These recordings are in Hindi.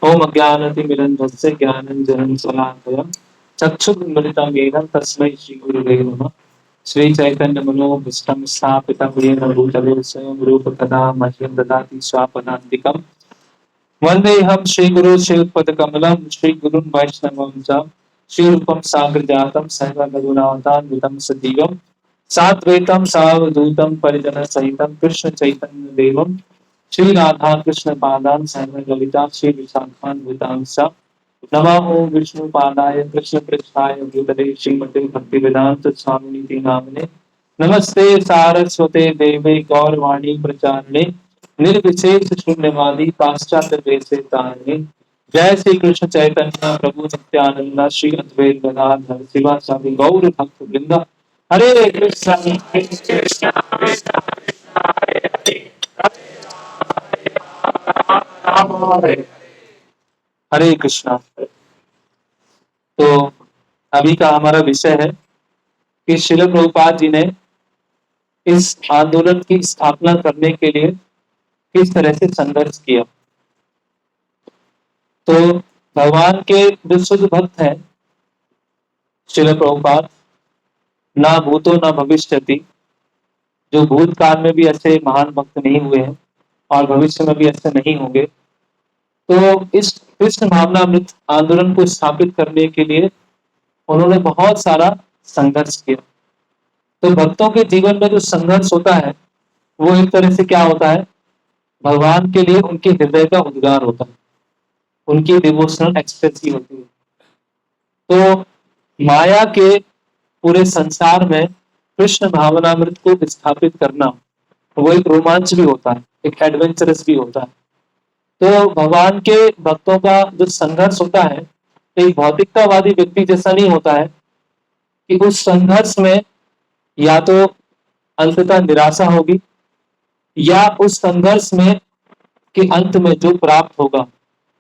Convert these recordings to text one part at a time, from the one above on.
ओम अज्ञानतिमिरन्धस्य ज्ञानञ्जनं शलाकया चक्षुरुन्मिलितं येन तस्मै श्रीगुरुवे नमः। श्रीचैतन्यमनोभीष्टं स्थापितं येन भूतले स्वयं रूपकदा मह्यं ददाति स्वापदान्तिकम्। वन्देऽहं श्रीगुरो श्रीयुतपदकमलं श्रीगुरुं वैष्णवं च श्रीरूपं साग्रजातं सहगणरघुनाथान्वितं सजीवं साद्वैतं सावधूतं परिजनसहितं कृष्णचैतन्यदेवं श्री राधा कृष्ण पादान ललिता श्री विशाखान्वितांश नमः ओं विष्णुपादाय कृष्ण पृष्ठाय भूतले श्रीमते भक्तिवेदांत स्वामिनिति नामिने नमस्ते सारस्वते देवे गौरवाणी प्रचारिणे निर्विशेष शून्यवादी पाश्चात्य देशे तारिणे जय श्री कृष्ण चैतन्य प्रभु नित्यानंद श्री अद्वैत गदाधर शिवासादि गौर भक्त वृंद हरे कृष्ण हरे कृष्णा। तो अभी का हमारा विषय है कि श्रील प्रभुपाद जी ने इस आंदोलन की स्थापना करने के लिए किस तरह से संघर्ष किया। तो भगवान के जो शुद्ध भक्त हैं श्रील प्रभुपाद, ना भूतो ना भविष्यति, जो भूतकाल में भी ऐसे महान भक्त नहीं हुए हैं और भविष्य में भी ऐसे नहीं होंगे, तो इस कृष्ण भावनामृत आंदोलन को स्थापित करने के लिए उन्होंने बहुत सारा संघर्ष किया। तो भक्तों के जीवन में जो संघर्ष होता है वो एक तरह से क्या होता है, भगवान के लिए उनके हृदय का उद्गार होता है, उनकी डिवोशनल एक्सप्रेस होती है। तो माया के पूरे संसार में कृष्ण भावनामृत को स्थापित करना वो एक रोमांच भी होता है, एक एडवेंचरस भी होता है। तो भगवान के भक्तों का जो संघर्ष होता है एक भौतिकतावादी व्यक्ति जैसा नहीं होता है कि उस संघर्ष में या तो अंततः निराशा होगी या उस संघर्ष में के अंत में जो प्राप्त होगा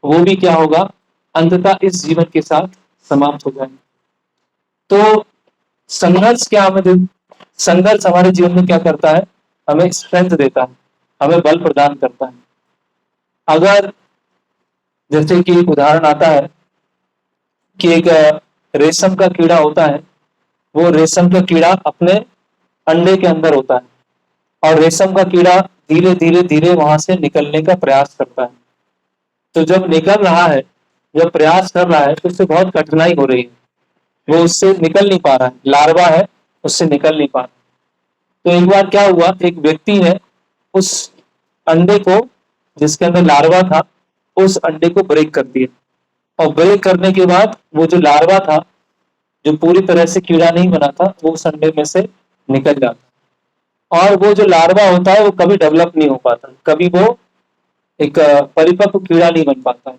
वो भी क्या होगा, अंततः इस जीवन के साथ समाप्त हो जाएगा। तो संघर्ष क्या, हमें संघर्ष हमारे जीवन में क्या करता है, हमें स्ट्रेंथ देता है, हमें बल प्रदान करता है। अगर जैसे कि एक उदाहरण आता है कि एक रेशम का कीड़ा होता है, वो रेशम का कीड़ा अपने अंडे के अंदर होता है और रेशम का कीड़ा धीरे धीरे धीरे वहां से निकलने का प्रयास करता है। तो जब निकल रहा है, जब प्रयास कर रहा है तो उससे बहुत कठिनाई हो रही है, वो उससे निकल नहीं पा रहा है, लार्वा है उससे निकल नहीं पा रहा। तो एक बार क्या हुआ, एक व्यक्ति ने उस अंडे को जिसके अंदर लार्वा था उस अंडे को ब्रेक कर दिया और ब्रेक करने के बाद वो जो लार्वा था, जो पूरी तरह से कीड़ा नहीं बना था, वो उस अंडे में से निकल जाता और वो जो लार्वा होता है वो कभी डेवलप नहीं हो पाता, कभी वो एक परिपक्व कीड़ा नहीं बन पाता है।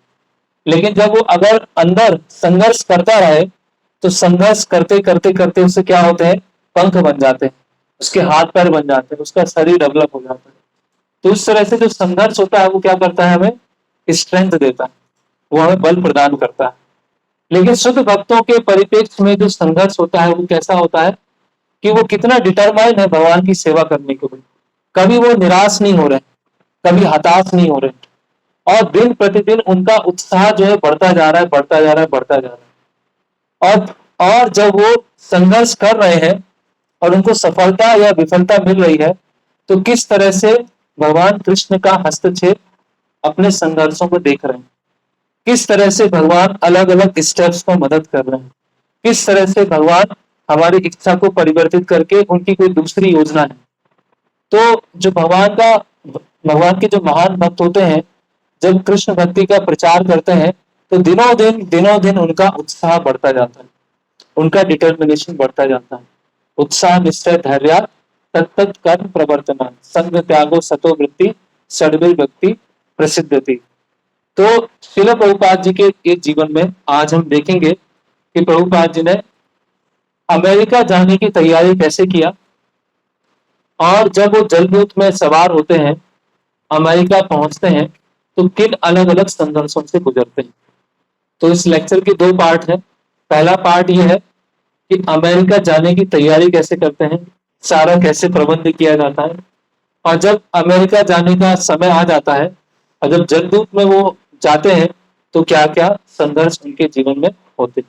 लेकिन जब वो अगर अंदर संघर्ष करता रहे तो संघर्ष करते करते करते उससे क्या होते हैं, पंख बन जाते हैं, उसके हाथ पैर बन जाते हैं, उसका शरीर डेवलप हो जाता है। तो इस तरह से जो संघर्ष होता है वो क्या करता है, हमें स्ट्रेंथ देता है, वो हमें बल प्रदान करता है। लेकिन शुद्ध भक्तों के परिप्रेक्ष्य में जो संघर्ष होता है वो कैसा होता है कि वो कितना डिटरमाइन है भगवान की सेवा करने के लिए। कभी वो निराश नहीं हो रहे, कभी हताश नहीं हो रहे और दिन प्रतिदिन उनका उत्साह जो है बढ़ता जा रहा है, बढ़ता जा रहा है, बढ़ता जा रहा है। और जब वो संघर्ष कर रहे हैं और उनको सफलता या विफलता मिल रही है तो किस तरह से भगवान कृष्ण का हस्तक्षेप अपने संघर्षों को देख रहे हैं, किस तरह से भगवान अलग अलग स्टेप्स को मदद कर रहे हैं, किस तरह से भगवान हमारी इच्छा को परिवर्तित करके उनकी कोई दूसरी योजना है। तो जो भगवान के जो महान भक्त होते हैं जब कृष्ण भक्ति का प्रचार करते हैं तो दिनों दिन उनका उत्साह बढ़ता जाता है, उनका डिटर्मिनेशन बढ़ता जाता है। उत्साह निश्चय धैर्य तत्त कर्म प्रवर्तना संग त्यागो सतो वृत्ति षड्वीर भक्ति प्रसिद्ध थी। तो श्रील प्रभुपाद जी के एक जीवन में आज हम देखेंगे कि प्रभुपाद जी ने अमेरिका जाने की तैयारी कैसे किया और जब वो जलदूत में सवार होते हैं, अमेरिका पहुंचते हैं तो किन अलग अलग संघर्षों से गुजरते हैं। तो इस लेक्चर के दो पार्ट हैं। पहला पार्ट ये है कि अमेरिका जाने की तैयारी कैसे करते हैं, सारा कैसे प्रबंध किया जाता है, और जब अमेरिका जाने का समय आ जाता है और जब जलदूत में वो जाते हैं तो क्या क्या संघर्ष उनके जीवन में होते।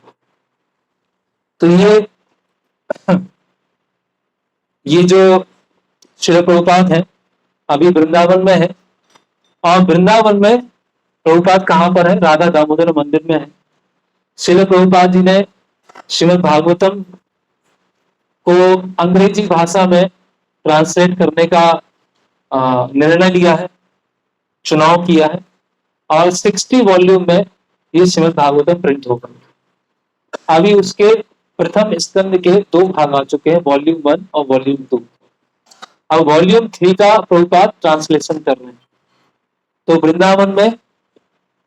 तो ये जो श्रील प्रभुपाद है अभी वृंदावन में है, और वृंदावन में प्रभुपाद कहाँ पर है? राधा दामोदर मंदिर में है। श्रील प्रभुपाद जी ने श्रीमद् भागवतम को अंग्रेजी भाषा में ट्रांसलेट करने का निर्णय लिया है, चुनाव किया है, और 60 वॉल्यूम में ये श्रीमद् भागवतम प्रिंट होगा। अभी उसके प्रथम स्कंद के 2 भाग आ चुके हैं, वॉल्यूम 1 और वॉल्यूम 2। अब वॉल्यूम 3 का प्रभुपाद ट्रांसलेशन कर रहे हैं। तो वृंदावन में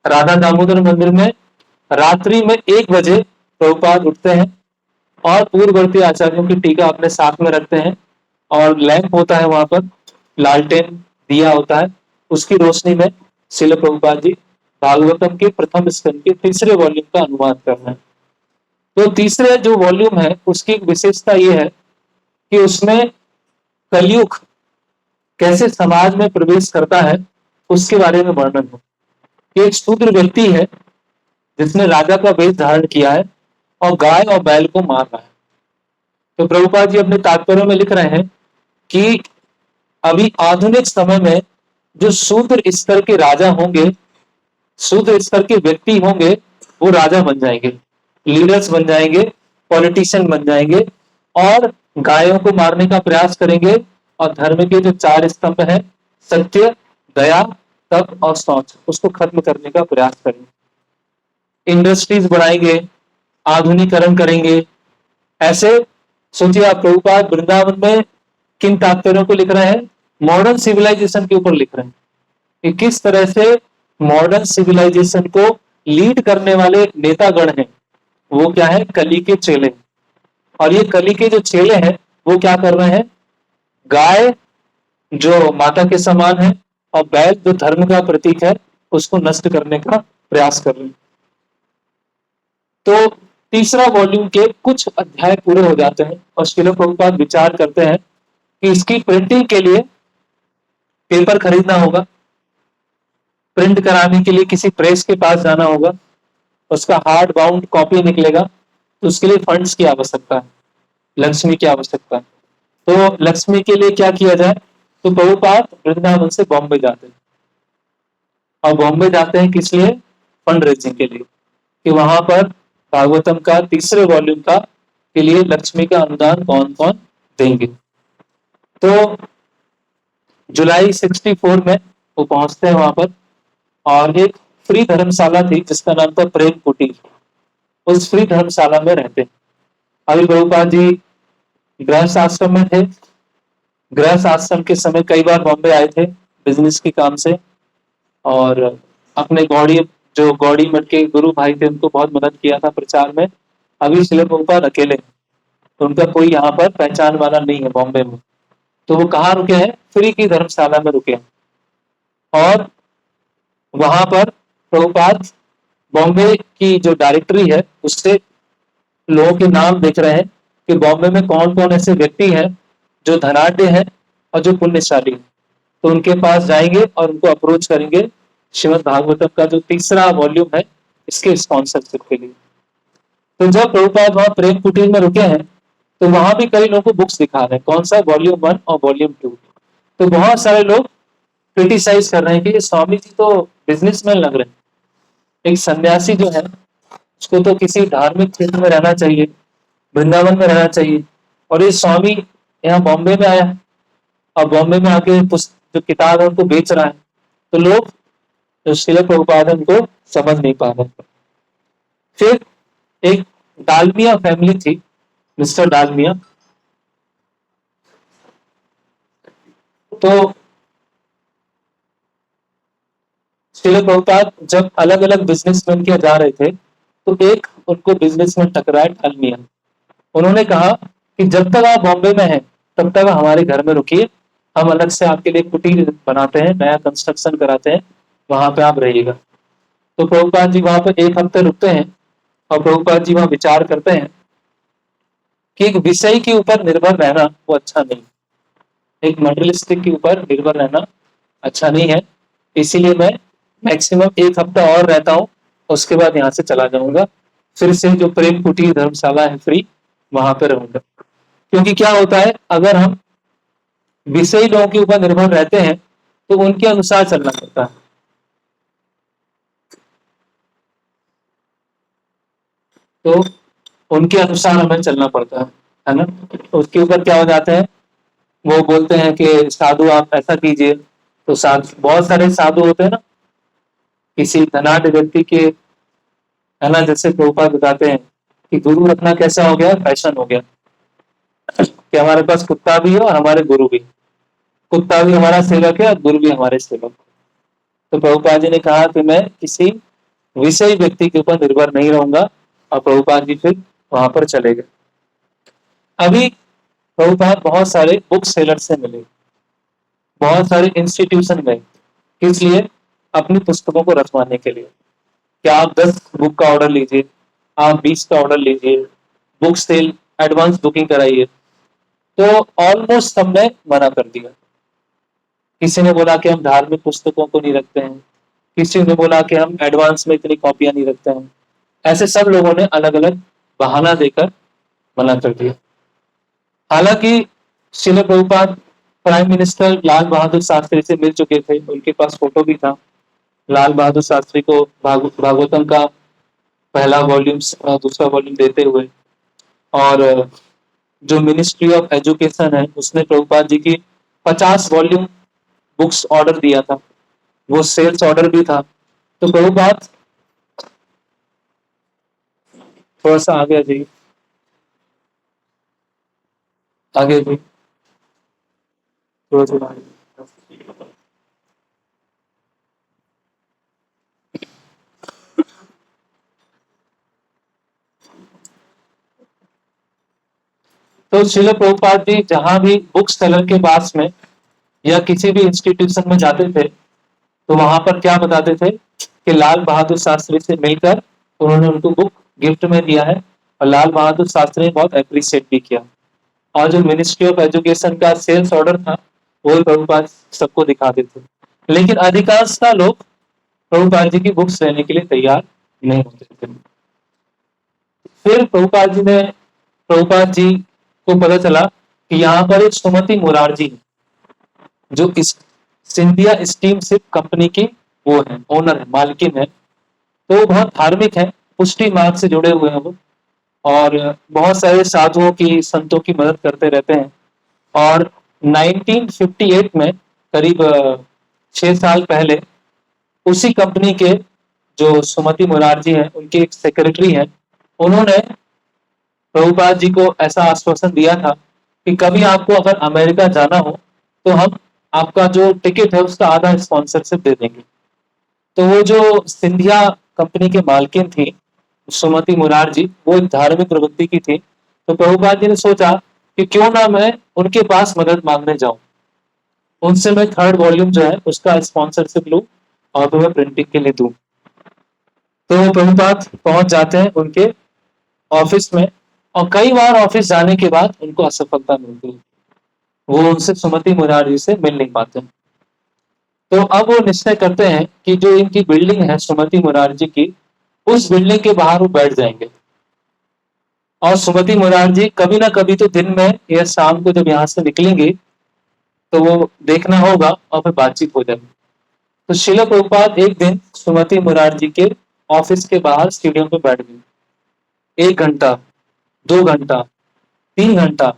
राधा दामोदर मंदिर में रात्रि में 1 बजे प्रभुपाद उठते हैं और पूर्ववर्ती आचार्यों की टीका अपने साथ में रखते हैं, और लैंप होता है वहां पर, लालटेन दिया होता है, उसकी रोशनी में श्रील प्रभुपाद जी भागवतम के प्रथम स्कंद के 3रे वॉल्यूम का अनुवाद कर रहे हैं। तो 3रे जो वॉल्यूम है उसकी एक विशेषता यह है कि उसमें कलयुग कैसे समाज में प्रवेश करता है उसके बारे में वर्णन है। कि एक शूद्र व्यक्ति है जिसने राजा का वेश धारण किया है और गाय और बैल को मार रहा है। तो प्रभुपाद जी अपने तात्पर्यों में लिख रहे हैं कि अभी आधुनिक समय में जो शूद्र स्तर के राजा होंगे, शूद्र स्तर के व्यक्ति होंगे, वो राजा बन जाएंगे, लीडर्स बन जाएंगे, पॉलिटिशियन बन जाएंगे, और गायों को मारने का प्रयास करेंगे, और धर्म के जो 4 स्तंभ हैं, सत्य, दया, तप और शौच, उसको खत्म करने का प्रयास करेंगे। इंडस्ट्रीज बढ़ाएंगे, आधुनिकरण करेंगे। ऐसे सोचिए आप, प्रभुपाद वृंदावन में किन तात्पर्यों को लिख रहे हैं? मॉडर्न सिविलाइजेशन के ऊपर लिख रहे हैं कि किस तरह से मॉडर्न सिविलाइजेशन को लीड करने वाले नेतागण हैं वो क्या है? कली के चेले। और ये कली के जो चेले हैं वो क्या कर रहे हैं? गाय जो माता के समान है और बैल जो धर्म का प्रतीक है उसको नष्ट करने का प्रयास कर रहे हैं। तो 3रा वॉल्यूम के कुछ अध्याय पूरे हो जाते हैं और श्रील प्रभुपाद विचार करते हैं कि इसकी प्रिंटिंग के लिए पेपर खरीदना होगा, प्रिंट कराने के लिए किसी प्रेस के पास जाना होगा, उसका हार्ड बाउंड कॉपी निकलेगा, तो उसके लिए फंड्स की आवश्यकता है, लक्ष्मी की आवश्यकता है। तो लक्ष्मी के लिए क्या किया जाए? तो प्रभुपाद वृंदावन से बॉम्बे जाते हैं, और बॉम्बे जाते हैं किस लिए? फंड रेजिंग के लिए, कि वहां पर भागवतम का 3रे वॉल्यूम का के लिए लक्ष्मी का अनुदान कौन कौन देंगे। तो जुलाई 64 में वो पहुंचते हैं वहां पर, और एक फ्री धर्मशाला थी जिसका नाम था प्रेम कुटीर, उस फ्री धर्मशाला में रहते हैं। अभी प्रभुपाद जी गृहस्थ आश्रम में थे। गृहस्थ आश्रम के समय कई बार बॉम्बे आए थे बिजनेस के काम से, और अपने गौड़ी मठ के गुरु भाई थे उनको बहुत मदद किया था प्रचार में। अभी श्रील प्रभुपाद अकेले, तो उनका कोई यहाँ पर पहचान वाला नहीं है बॉम्बे में। तो वो कहाँ रुके हैं? फ्री की धर्मशाला में रुके हैं। और वहां पर प्रभुपाद बॉम्बे की जो डायरेक्टरी है उससे लोगों के नाम देख रहे हैं कि बॉम्बे में कौन कौन ऐसे व्यक्ति हैं जो धनाढ्य हैं और जो पुण्यशाली हैं। तो उनके पास जाएंगे और उनको अप्रोच करेंगे श्रीमद् भागवतम का जो 3रा वॉल्यूम है इसके स्पॉन्सरशिप के लिए। तो जब प्रभुपाद वहां प्रेम कुटीर में रुके हैं तो वहां भी कई लोगों को बुक्स दिखा रहे हैं, कौन सा? वॉल्यूम 1 और वॉल्यूम 2। तो बहुत सारे लोग क्रिटिसाइज कर रहे हैं कि ये स्वामी जी तो बिजनेसमैन लग रहे हैं, एक सन्यासी जो है उसको तो किसी धार्मिक क्षेत्र में रहना चाहिए, वृंदावन में रहना चाहिए, और ये स्वामी यहाँ बॉम्बे में आया और बॉम्बे में आके जो किताब है उनको बेच रहा है। तो लोग जो श्रील प्रभुपाद उनको समझ नहीं पा रहे। फिर एक डालमिया फैमिली थी, मिस्टर डालमिया। तो श्रील प्रभुपाद जब अलग अलग बिजनेसमैन के जा रहे थे तो एक उनको बिजनेसमैन टकराया, डालमिया। उन्होंने कहा कि जब तक आप बॉम्बे में हैं तब तक हमारे घर में रुकिए, हम अलग से आपके लिए कुटीर बनाते हैं, नया कंस्ट्रक्शन कराते हैं, वहां पे आप रहिएगा। तो प्रभुपाद जी वहां पर 1 हफ्ते रुकते हैं और प्रभुपाद जी वहां विचार करते हैं कि एक विषय के ऊपर निर्भर रहना वो अच्छा नहीं, एक मटेरियलिस्टिक के ऊपर निर्भर रहना अच्छा नहीं है। इसीलिए मैं मैक्सिमम 1 हफ्ता और रहता हूँ उसके बाद यहाँ से चला जाऊंगा, फिर से जो प्रेम कुटीर धर्मशाला है फ्री, वहां पे रहूंगा। क्योंकि क्या होता है, अगर हम विषयी लोगों के ऊपर निर्भर रहते हैं तो उनके अनुसार चलना पड़ता है। तो उनके अनुसार हमें चलना पड़ता है ना। उसके ऊपर क्या हो जाता है, वो बोलते हैं कि साधु आप ऐसा कीजिए, तो साधु, बहुत सारे साधु होते हैं ना, किसी धनाढ़ व्यक्ति के, है ना, जैसे प्रभुपाद बताते हैं कि गुरु रखना कैसा हो गया, फैशन हो गया कि हमारे पास कुत्ता भी है और हमारे गुरु भी, कुत्ता भी हमारा सेवक है और गुरु भी हमारे सेवक। तो प्रभुपाद जी ने कहा कि मैं किसी विषय व्यक्ति के ऊपर निर्भर नहीं रहूंगा, और प्रभुपाद जी फिर वहां पर चले गए। अभी प्रभुपाद बहुत सारे बुक सेलर से मिले, बहुत सारे इंस्टीट्यूशन गए, किस लिए, अपनी पुस्तकों को रखवाने के लिए। क्या आप 10 बुक का ऑर्डर लीजिए, आप 20 का ऑर्डर लीजिए, बुक सेल एडवांस बुकिंग कराइए। तो ऑलमोस्ट सबने मना कर दिया। किसी ने बोला कि हम धार्मिक पुस्तकों को नहीं रखते हैं, किसी ने बोला कि हम एडवांस में इतनी कॉपियां नहीं रखते हैं। ऐसे सब लोगों ने अलग अलग बहाना देकर मना कर दिया। हालांकि श्रील प्रभुपाद प्राइम मिनिस्टर लाल बहादुर शास्त्री से मिल चुके थे, उनके पास फोटो भी था लाल बहादुर शास्त्री को भागवतम का पहला वॉल्यूम, दूसरा वॉल्यूम देते हुए। और जो मिनिस्ट्री ऑफ एजुकेशन है उसने प्रभुपाद जी की 50 वॉल्यूम बुक्स ऑर्डर दिया था, वो सेल्स ऑर्डर भी था। तो प्रभुपाद, थोड़ा सा आगे आ जाइए, आगे भी थोड़ा सा। तो श्रील प्रभुपाद जी जहां भी बुक सेलर के पास में या किसी भी इंस्टीट्यूशन में जाते थे, तो वहां पर क्या बताते थे कि लाल बहादुर शास्त्री से मिलकर उन्होंने उनको बुक गिफ्ट में दिया है, और लाल बहादुर शास्त्री ने बहुत अप्रिशिएट भी किया। और जो मिनिस्ट्री ऑफ एजुकेशन का सेल्स ऑर्डर था वो भी प्रभुपाद सबको दिखाते थे। लेकिन अधिकांश लोग प्रभुपाद जी की बुक्स लेने के लिए तैयार नहीं होते थे। फिर प्रभुपाद जी को पता चला कि यहाँ पर एक सुमति मुरारजी जो इस सिंधिया स्टीम शिप कंपनी की वो है, ओनर है, मालकिन है। तो वो बहुत धार्मिक है, पुष्टि मार्ग से जुड़े हुए हैं वो, और बहुत सारे साधुओं की, संतों की मदद करते रहते हैं। और 1958 में, करीब 6 साल पहले, उसी कंपनी के जो सुमति मुरारजी हैं, उनके एक सेक्रेटरी हैं, उन्होंने प्रभुपाद जी को ऐसा आश्वासन दिया था कि कभी आपको अगर अमेरिका जाना हो तो हम आपका जो टिकट है उसका आधा स्पॉन्सरशिप दे देंगे। तो वो जो सिंधिया कंपनी के मालकिन थी सुमति मुरारजी, वो एक धार्मिक प्रवृत्ति की थी। तो प्रभुपाद जी ने सोचा कि क्यों ना मैं उनके पास मदद मांगने जाऊं, उनसे मैं 3rd वॉल्यूम जो है उसका स्पॉन्सरशिप लूं और मैं प्रिंटिंग के लिए दूं। तो प्रभुपाद पहुंच जाते हैं उनके ऑफिस में, और कई बार ऑफिस जाने के बाद उनको असफलता मिलती है, वो उनसे सुमति मुरारजी से मिल नहीं पाते। तो अब वो निश्चय करते हैं कि जो इनकी बिल्डिंग है सुमति मुरारजी की, उस बिल्डिंग के बाहर वो बैठ जाएंगे, और सुमति मुरारजी कभी ना कभी तो दिन में या शाम को जब यहाँ से निकलेंगे तो वो देखना होगा और फिर बातचीत हो जाएगी। तो श्रील प्रभुपाद एक दिन सुमति मुरारजी के ऑफिस के बाहर स्टेडियम पे बैठ गए। 1 घंटा, 2 घंटा, 3 घंटा,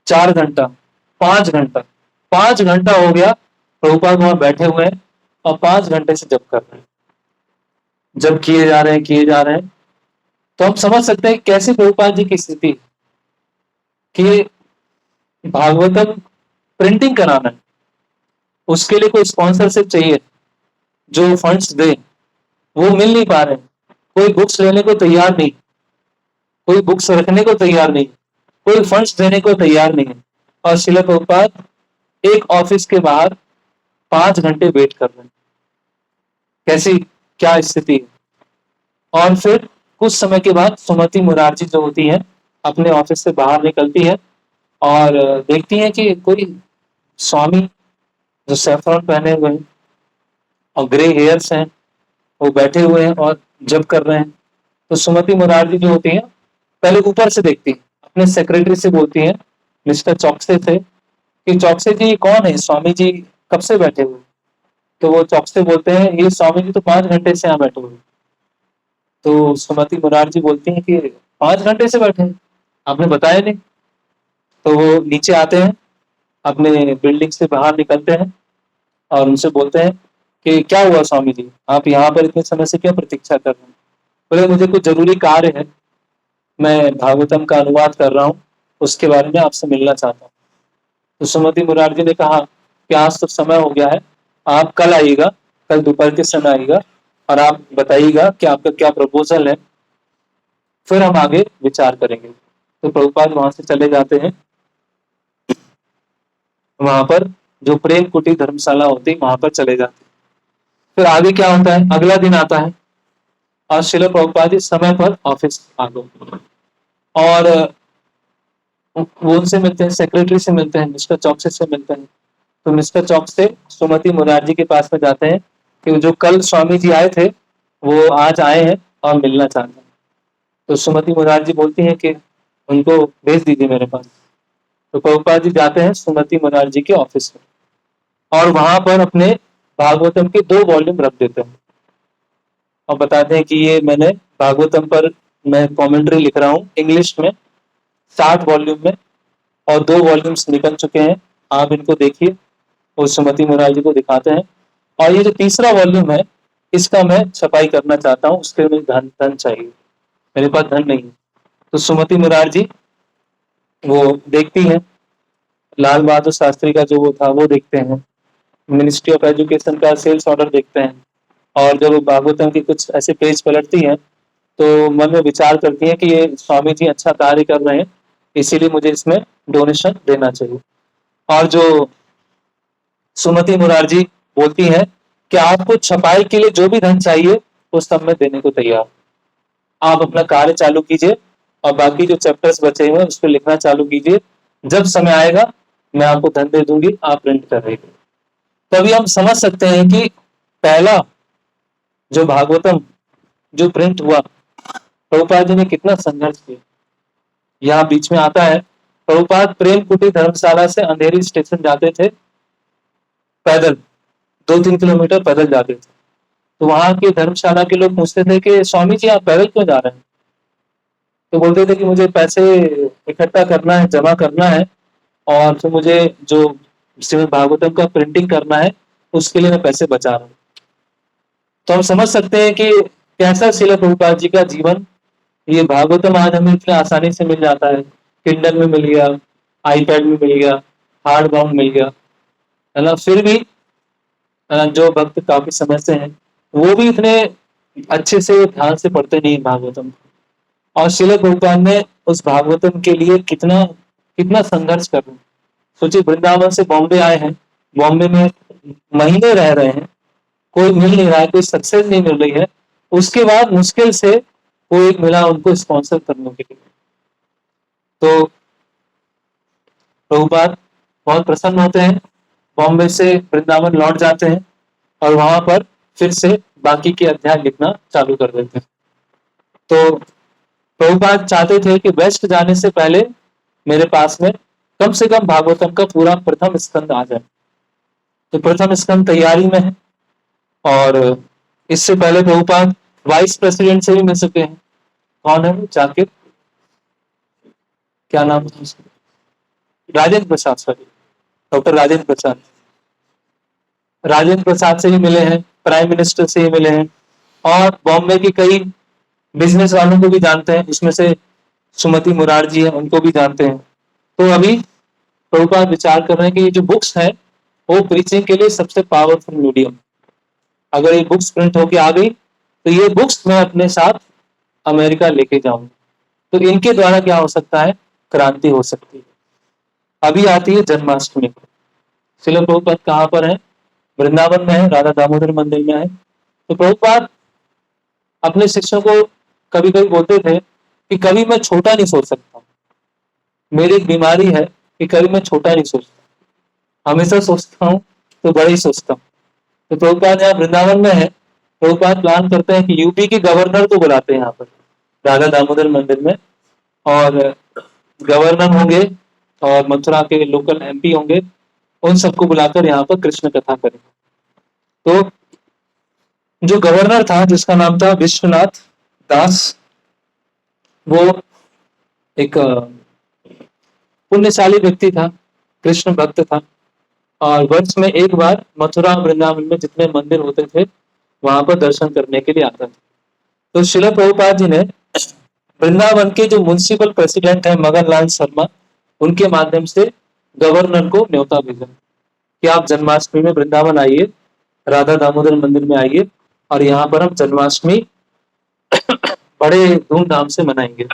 4 घंटा, 5 घंटा, 5 घंटा हो गया प्रभुपाद वहां बैठे हुए हैं, और 5 घंटे से जप कर रहे हैं, जब किए जा रहे हैं, किए जा रहे हैं। तो हम समझ सकते हैं कैसे प्रभुपाद जी की स्थिति, कि भागवतम प्रिंटिंग कराना है, उसके लिए कोई स्पॉन्सरशिप चाहिए जो फंड्स दे, वो मिल नहीं पा रहे, कोई बुक्स लेने को तैयार नहीं, कोई बुक्स रखने को तैयार नहीं, कोई फंड्स देने को तैयार नहीं है, और श्रील प्रभुपाद एक ऑफिस के बाहर 5 घंटे वेट कर रहे हैं। कैसी, क्या स्थिति है। और फिर कुछ समय के बाद सुमति मुरारजी जो होती है अपने ऑफिस से बाहर निकलती है, और देखती है कि कोई स्वामी जो सैफरन पहने हुए हैं और ग्रे हेयर्स हैं, वो बैठे हुए हैं और जप कर रहे हैं। तो सुमति मुरारजी जो होती हैं पहले ऊपर से देखती हैं, अपने सेक्रेटरी से बोलती हैं, मिस्टर चौकसे से, कि चौकसे जी कौन है, स्वामी जी कब से बैठे हुए? तो वो चौकसे बोलते हैं, ये स्वामी जी तो 5 घंटे से यहाँ बैठे हुए। तो सुमति मुरारजी बोलती हैं कि 5 घंटे से बैठे हैं, आपने बताया नहीं। तो वो नीचे आते हैं, अपने बिल्डिंग से बाहर निकलते हैं और उनसे बोलते हैं कि क्या हुआ स्वामी जी, आप यहाँ पर इतने समय से क्यों प्रतीक्षा कर रहे हैं? बोले मुझे कुछ जरूरी कार्य है, मैं भागवतम का अनुवाद कर रहा हूँ, उसके बारे में आपसे मिलना चाहता हूँ। तो सुमति मुरारजी ने कहा कि आज तो समय हो गया है, आप कल आइएगा, कल दोपहर के समय आइएगा और आप बताइएगा कि आपका क्या प्रपोजल है, फिर हम आगे विचार करेंगे। तो प्रभुपाद वहां से चले जाते हैं। वहां पर जो प्रेम कुटी धर्मशाला होती वहां पर चले जाते हैं। फिर आगे क्या होता है, अगला दिन आता है और श्रील प्रभुपाद जी समय पर ऑफिस आ गए और वो उनसे मिलते हैं, सेक्रेटरी से मिलते हैं, मिस्टर चौकसे से मिलते हैं। तो मिस्टर चौकसे सुमति मुरारजी के पास में जाते हैं कि जो कल स्वामी जी आए थे वो आज आए हैं और मिलना चाहते हैं। तो सुमति मुरारजी बोलती हैं कि उनको भेज दीजिए मेरे पास। तो प्रभुपाद जी जाते हैं सुमति मुरारजी के ऑफिस में और वहां पर अपने भागवतम के 2 वॉल्यूम रख देते हैं और बताते हैं कि ये मैंने भागवतम पर मैं कमेंट्री लिख रहा हूँ इंग्लिश में 60 वॉल्यूम में, और 2 वॉल्यूम्स निकल चुके हैं, आप इनको देखिए। और सुमति मुरारजी को दिखाते हैं और ये जो तीसरा वॉल्यूम है इसका मैं छपाई करना चाहता हूँ, उसके लिए धन चाहिए, मेरे पास धन नहीं है। तो सुमति मुरारजी वो देखती हैं, लाल बहादुर शास्त्री का जो वो था वो देखते हैं, मिनिस्ट्री ऑफ एजुकेशन का सेल्स ऑर्डर देखते हैं और जब भागवतम के कुछ ऐसे पेज पलटती हैं तो मन में विचार करती हैं कि ये स्वामी जी अच्छा कार्य कर रहे हैं, इसीलिए मुझे इसमें डोनेशन देना चाहिए। और जो सुमति मुरारजी बोलती हैं कि आपको छपाई के लिए जो भी धन चाहिए वो सब मैं देने को तैयार, आप अपना कार्य चालू कीजिए और बाकी जो चैप्टर्स बचे हुए हैं उस पर लिखना चालू कीजिए, जब समय आएगा मैं आपको धन दे दूंगी, आप प्रिंट कर रही। तभी हम समझ सकते हैं कि पहला जो भागवतम जो प्रिंट हुआ प्रभुपाद जी ने कितना संघर्ष किया। यहाँ बीच में आता है, प्रभुपाद प्रेम कुटी धर्मशाला से अंधेरी स्टेशन जाते थे पैदल, 2-3 किलोमीटर पैदल जाते थे। तो वहां के धर्मशाला के लोग पूछते थे कि स्वामी जी आप पैदल क्यों जा रहे हैं? तो बोलते थे कि मुझे पैसे इकट्ठा करना है, जमा करना है और फिर मुझे जो श्रीमद् भागवतम का प्रिंटिंग करना है उसके लिए मैं पैसे बचा रहा हूँ। तो हम समझ सकते हैं कि कैसा श्रील प्रभुपाद जी का जीवन। ये भागवतम आज हमें इतने आसानी से मिल जाता है, किंडल में मिल गया, आईपैड में मिल गया, हार्ड बाउंड मिल गया, है ना। फिर भी जो भक्त काफी समय से हैं वो भी इतने अच्छे से ध्यान से पढ़ते नहीं भागवतम। और श्रील प्रभुपाद ने उस भागवतम के लिए कितना कितना संघर्ष कर रहे हैं। सोचिए वृंदावन से बॉम्बे आए हैं, बॉम्बे में महीने रह रहे हैं, कोई मिल नहीं रहा है, कोई सक्सेस नहीं मिल रही है, उसके बाद मुश्किल से कोई एक मिला उनको स्पॉन्सर करने के लिए। तो प्रभुपाद बहुत प्रसन्न होते हैं, बॉम्बे से वृंदावन लौट जाते हैं और वहां पर फिर से बाकी के अध्याय लिखना चालू कर देते हैं। तो प्रभुपाद चाहते थे कि वेस्ट जाने से पहले मेरे पास में कम से कम भागवतम का पूरा प्रथम स्कंद आ जाए। तो प्रथम स्कंद तैयारी में है और इससे पहले प्रभुपाद वाइस प्रेसिडेंट से भी मिल चुके हैं। कौन है वो, जाकिर, क्या नाम था उसका, राजेंद्र प्रसाद, सॉरी, डॉक्टर राजेंद्र प्रसाद, राजेंद्र प्रसाद से ही मिले हैं, प्राइम मिनिस्टर से ही मिले हैं और बॉम्बे के कई बिजनेस वालों को भी जानते हैं, उसमें से सुमति मुरारजी है उनको भी जानते हैं। तो अभी प्रभुपाद विचार कर रहे हैं कि ये जो बुक्स है वो प्रीचिंग के लिए सबसे पावरफुल मीडियम, अगर ये बुक्स प्रिंट होके आ गई तो ये बुक्स मैं अपने साथ अमेरिका लेके जाऊंगा, तो इनके द्वारा क्या हो सकता है, क्रांति हो सकती है। अभी आती है जन्माष्टमी। श्रील प्रभुपाद कहाँ पर है, वृंदावन में है, राधा दामोदर मंदिर में है। तो प्रभुपाद अपने शिष्यों को कभी कभी बोलते थे कि कभी मैं छोटा नहीं सोच सकता, मेरी एक बीमारी है कि कभी मैं छोटा नहीं सोचता, हमेशा सोचता हूँ तो बड़ा ही सोचता हूँ। तो प्रभुपाद यहाँ वृंदावन में है प्रभुपाद प्लान करते हैं कि यूपी के गवर्नर को बुलाते हैं यहाँ पर राधा दामोदर मंदिर में, और गवर्नर होंगे और मथुरा के लोकल एमपी होंगे, उन सबको बुलाकर यहाँ पर कृष्ण कथा करें। तो जो गवर्नर था जिसका नाम था विश्वनाथ दास, वो एक पुण्यशाली व्यक्ति था, कृष्ण भक्त था, और वर्ष में एक बार मथुरा वृंदावन में जितने मंदिर होते थे वहां पर दर्शन करने के लिए आता था। तो श्रील प्रभुपाद जी ने वृंदावन के जो म्युनिसिपल प्रेसिडेंट है मगन लाल शर्मा, उनके माध्यम से गवर्नर को न्योता भेजा कि आप जन्माष्टमी में वृंदावन आइए, राधा दामोदर मंदिर में आइए, और यहाँ पर हम जन्माष्टमी बड़े धूमधाम से मनाएंगे।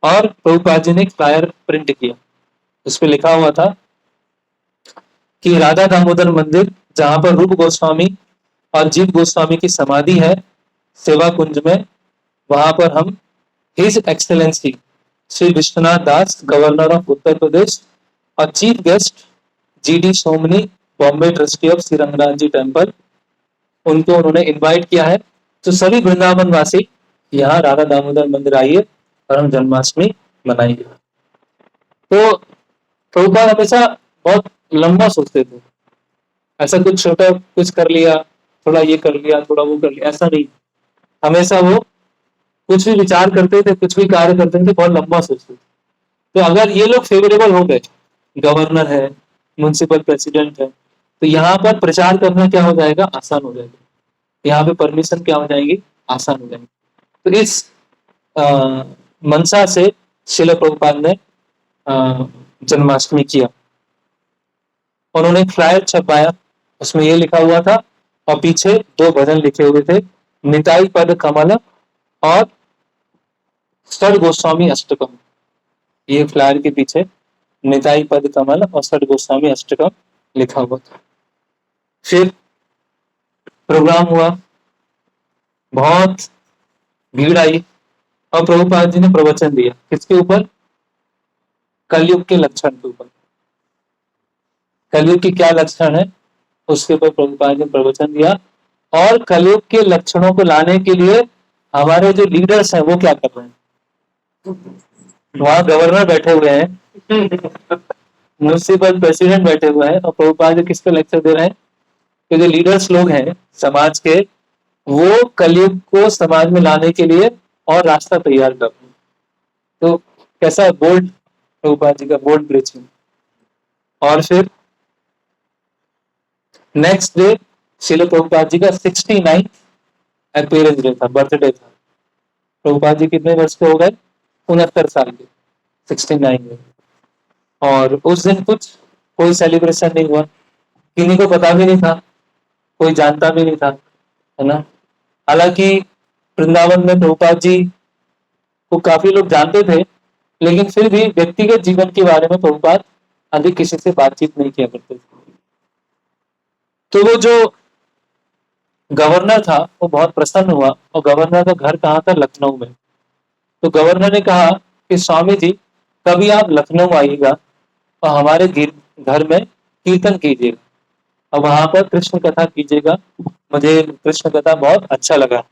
और प्रभुपाद जी ने एक फ्लायर प्रिंट किया, उस पर लिखा हुआ था कि राधा दामोदर मंदिर जहां पर रूप गोस्वामी और जीव गोस्वामी की समाधि है सेवा कुंज में, वहां पर हम his excellency Shri Vishwanath Das governor of Uttar Pradesh और chief guest G D Somani Bombay trustee of Shri Ranganath ji temple, उनको उन्होंने इनवाइट किया है। तो सभी वृंदावन वासी यहाँ राधा दामोदर मंदिर आइए और हम जन्माष्टमी मनाएंगे। तो प्रभुपाद हमेशा बहुत लंबा सोचते थे, ऐसा कुछ छोटा कुछ कर लिया, थोड़ा ये कर लिया, थोड़ा वो कर लिया, ऐसा नहीं। हमेशा वो कुछ भी विचार करते थे, कुछ भी कार्य करते थे, बहुत लंबा सोचते थे। तो अगर ये लोग फेवरेबल हो गए, गवर्नर है, म्युनिसिपल प्रेसिडेंट है, तो यहाँ पर प्रचार करना क्या हो जाएगा, आसान हो जाएगा। यहाँ पे परमिशन क्या हो जाएगी, आसान हो जाएगी। तो इस मंशा से श्रील प्रभुपाद ने जन्माष्टमी किया। उन्होंने फ्लायर छपवाया, उसमें ये लिखा हुआ था, और पीछे 2 भजन लिखे हुए थे, निताई पद कमल और षड गोस्वामी अष्टकम। ये फ्लायर के पीछे निताई पद कमल और षड गोस्वामी अष्टकम लिखा हुआ था। फिर प्रोग्राम हुआ, बहुत भीड़ आई, और प्रभुपाद जी ने प्रवचन दिया। किसके ऊपर, कलयुग के लक्षण के ऊपर। कलयुग की क्या लक्षण है उसके ऊपर प्रभुपाद जी ने प्रवचन दिया, और कलयुग के लक्षणों को लाने के लिए हमारे जो लीडर्स हैं वो क्या कर रहे हैं। वहां गवर्नर बैठे हुए हैं, म्युनिसिपल प्रेसिडेंट बैठे हुए हैं, और प्रभुपाद जी किस पे लेक्चर दे रहे हैं, कि जो लीडर्स लोग हैं समाज के, वो कलयुग को समाज में लाने के लिए और रास्ता तैयार कर रहे हैं। तो कैसा बोल्ड प्रभुपाद जी का बोल्ड प्रीचिंग। और फिर नेक्स्ट डे श्रील प्रभुपाद जी का 69 अपीयरेंस डे था, बर्थडे था। प्रभुपाद जी कितने वर्ष के हो गए, 69 साल के, 69 में। और उस दिन कुछ कोई सेलिब्रेशन नहीं हुआ, किन्हीं को पता भी नहीं था, कोई जानता भी नहीं था, है ना। हालांकि वृंदावन में प्रभुपाद जी को काफी लोग जानते थे, लेकिन फिर भी व्यक्तिगत जीवन के बारे में प्रभुपाद अधिक किसी से बातचीत नहीं किया करते थे। तो वो जो गवर्नर था वो बहुत प्रसन्न हुआ, और गवर्नर का घर कहाँ था, लखनऊ में। तो गवर्नर ने कहा कि स्वामी जी कभी आप लखनऊ आइएगा और हमारे घर में कीर्तन कीजिएगा, और वहां पर कृष्ण कथा कीजिएगा। मुझे कृष्ण कथा बहुत अच्छा लगा,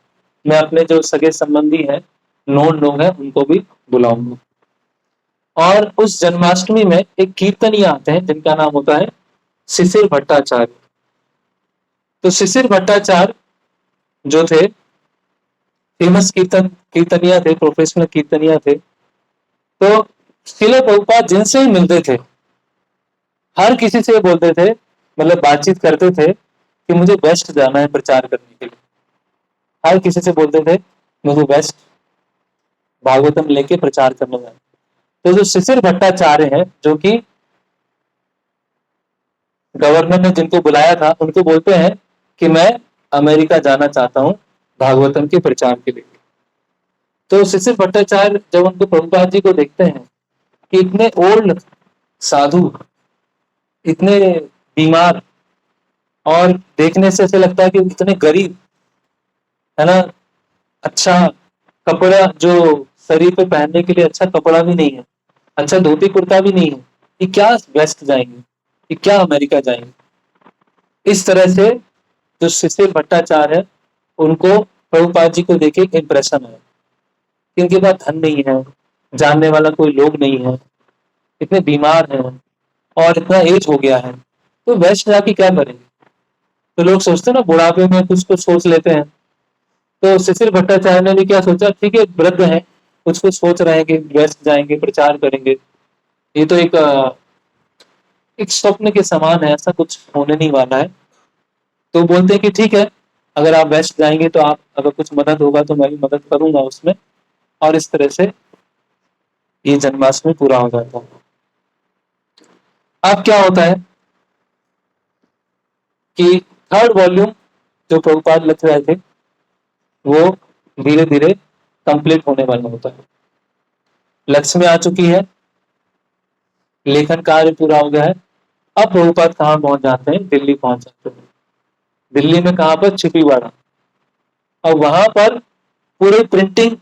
मैं अपने जो सगे संबंधी हैं, नोन लोग हैं, उनको भी बुलाऊंगा। और उस जन्माष्टमी में एक कीर्तनीय आते हैं जिनका नाम होता है शिशिर भट्टाचार्य। तो शिशिर भट्टाचार्य जो थे फेमस कीर्तनिया थे, प्रोफेशनल कीर्तनिया थे। तो श्रील प्रभुपाद जिनसे ही मिलते थे, हर किसी से बोलते थे, मतलब बातचीत करते थे कि मुझे वेस्ट जाना है प्रचार करने के लिए। हर किसी से बोलते थे मुझे वेस्ट भागवतम लेके प्रचार करने जाना। तो जो शिशिर भट्टाचार्य हैं, जो कि गवर्नर ने जिनको बुलाया था, उनको बोलते हैं कि मैं अमेरिका जाना चाहता हूँ भागवतम के प्रचार के लिए। तो शिशिर भट्टाचार्य जब उनको प्रभुपाद जी को देखते हैं कि इतने ओल्ड साधु, इतने बीमार, और देखने से ऐसे लगता है कि इतने गरीब, है ना, अच्छा कपड़ा जो शरीर पे पहनने के लिए अच्छा कपड़ा भी नहीं है, अच्छा धोती कुर्ता भी नहीं है, ये क्या वेस्ट जाएंगे, ये क्या अमेरिका जाएंगे। इस तरह से जो शिशिर भट्टाचार्य है उनको प्रभुपाद जी को देखे इम्प्रेशन है, इनके पास धन नहीं है, जानने वाला कोई लोग नहीं है, इतने बीमार हैं और इतना एज हो गया है, तो वेस्ट जाके क्या करेंगे। तो लोग सोचते हैं ना, बुढ़ापे में कुछ कुछ सोच लेते हैं। तो शिशिर भट्टाचार्य ने भी क्या सोचा, ठीक है वृद्ध है, कुछ कुछ सोच रहे हैं कि वेस्ट जाएंगे प्रचार करेंगे, ये तो एक स्वप्न के समान है, ऐसा कुछ होने नहीं वाला है। तो बोलते हैं कि ठीक है, अगर आप वेस्ट जाएंगे तो आप, अगर कुछ मदद होगा तो मैं भी मदद करूंगा उसमें, और इस तरह से ये जन्माष्टमी पूरा हो जाता है। अब क्या होता है कि थर्ड वॉल्यूम जो प्रभुपाद लिख रहे थे वो धीरे धीरे कंप्लीट होने वाला होता है। लक्ष्य में आ चुकी है, लेखन कार्य पूरा हो गया है। अब प्रभुपाद कहाँ पहुंच जाते हैं, दिल्ली पहुंच जाते हैं। दिल्ली में कहाँ पर, छिपीवाड़ा। और वहां पर पूरे प्रिंटिंग,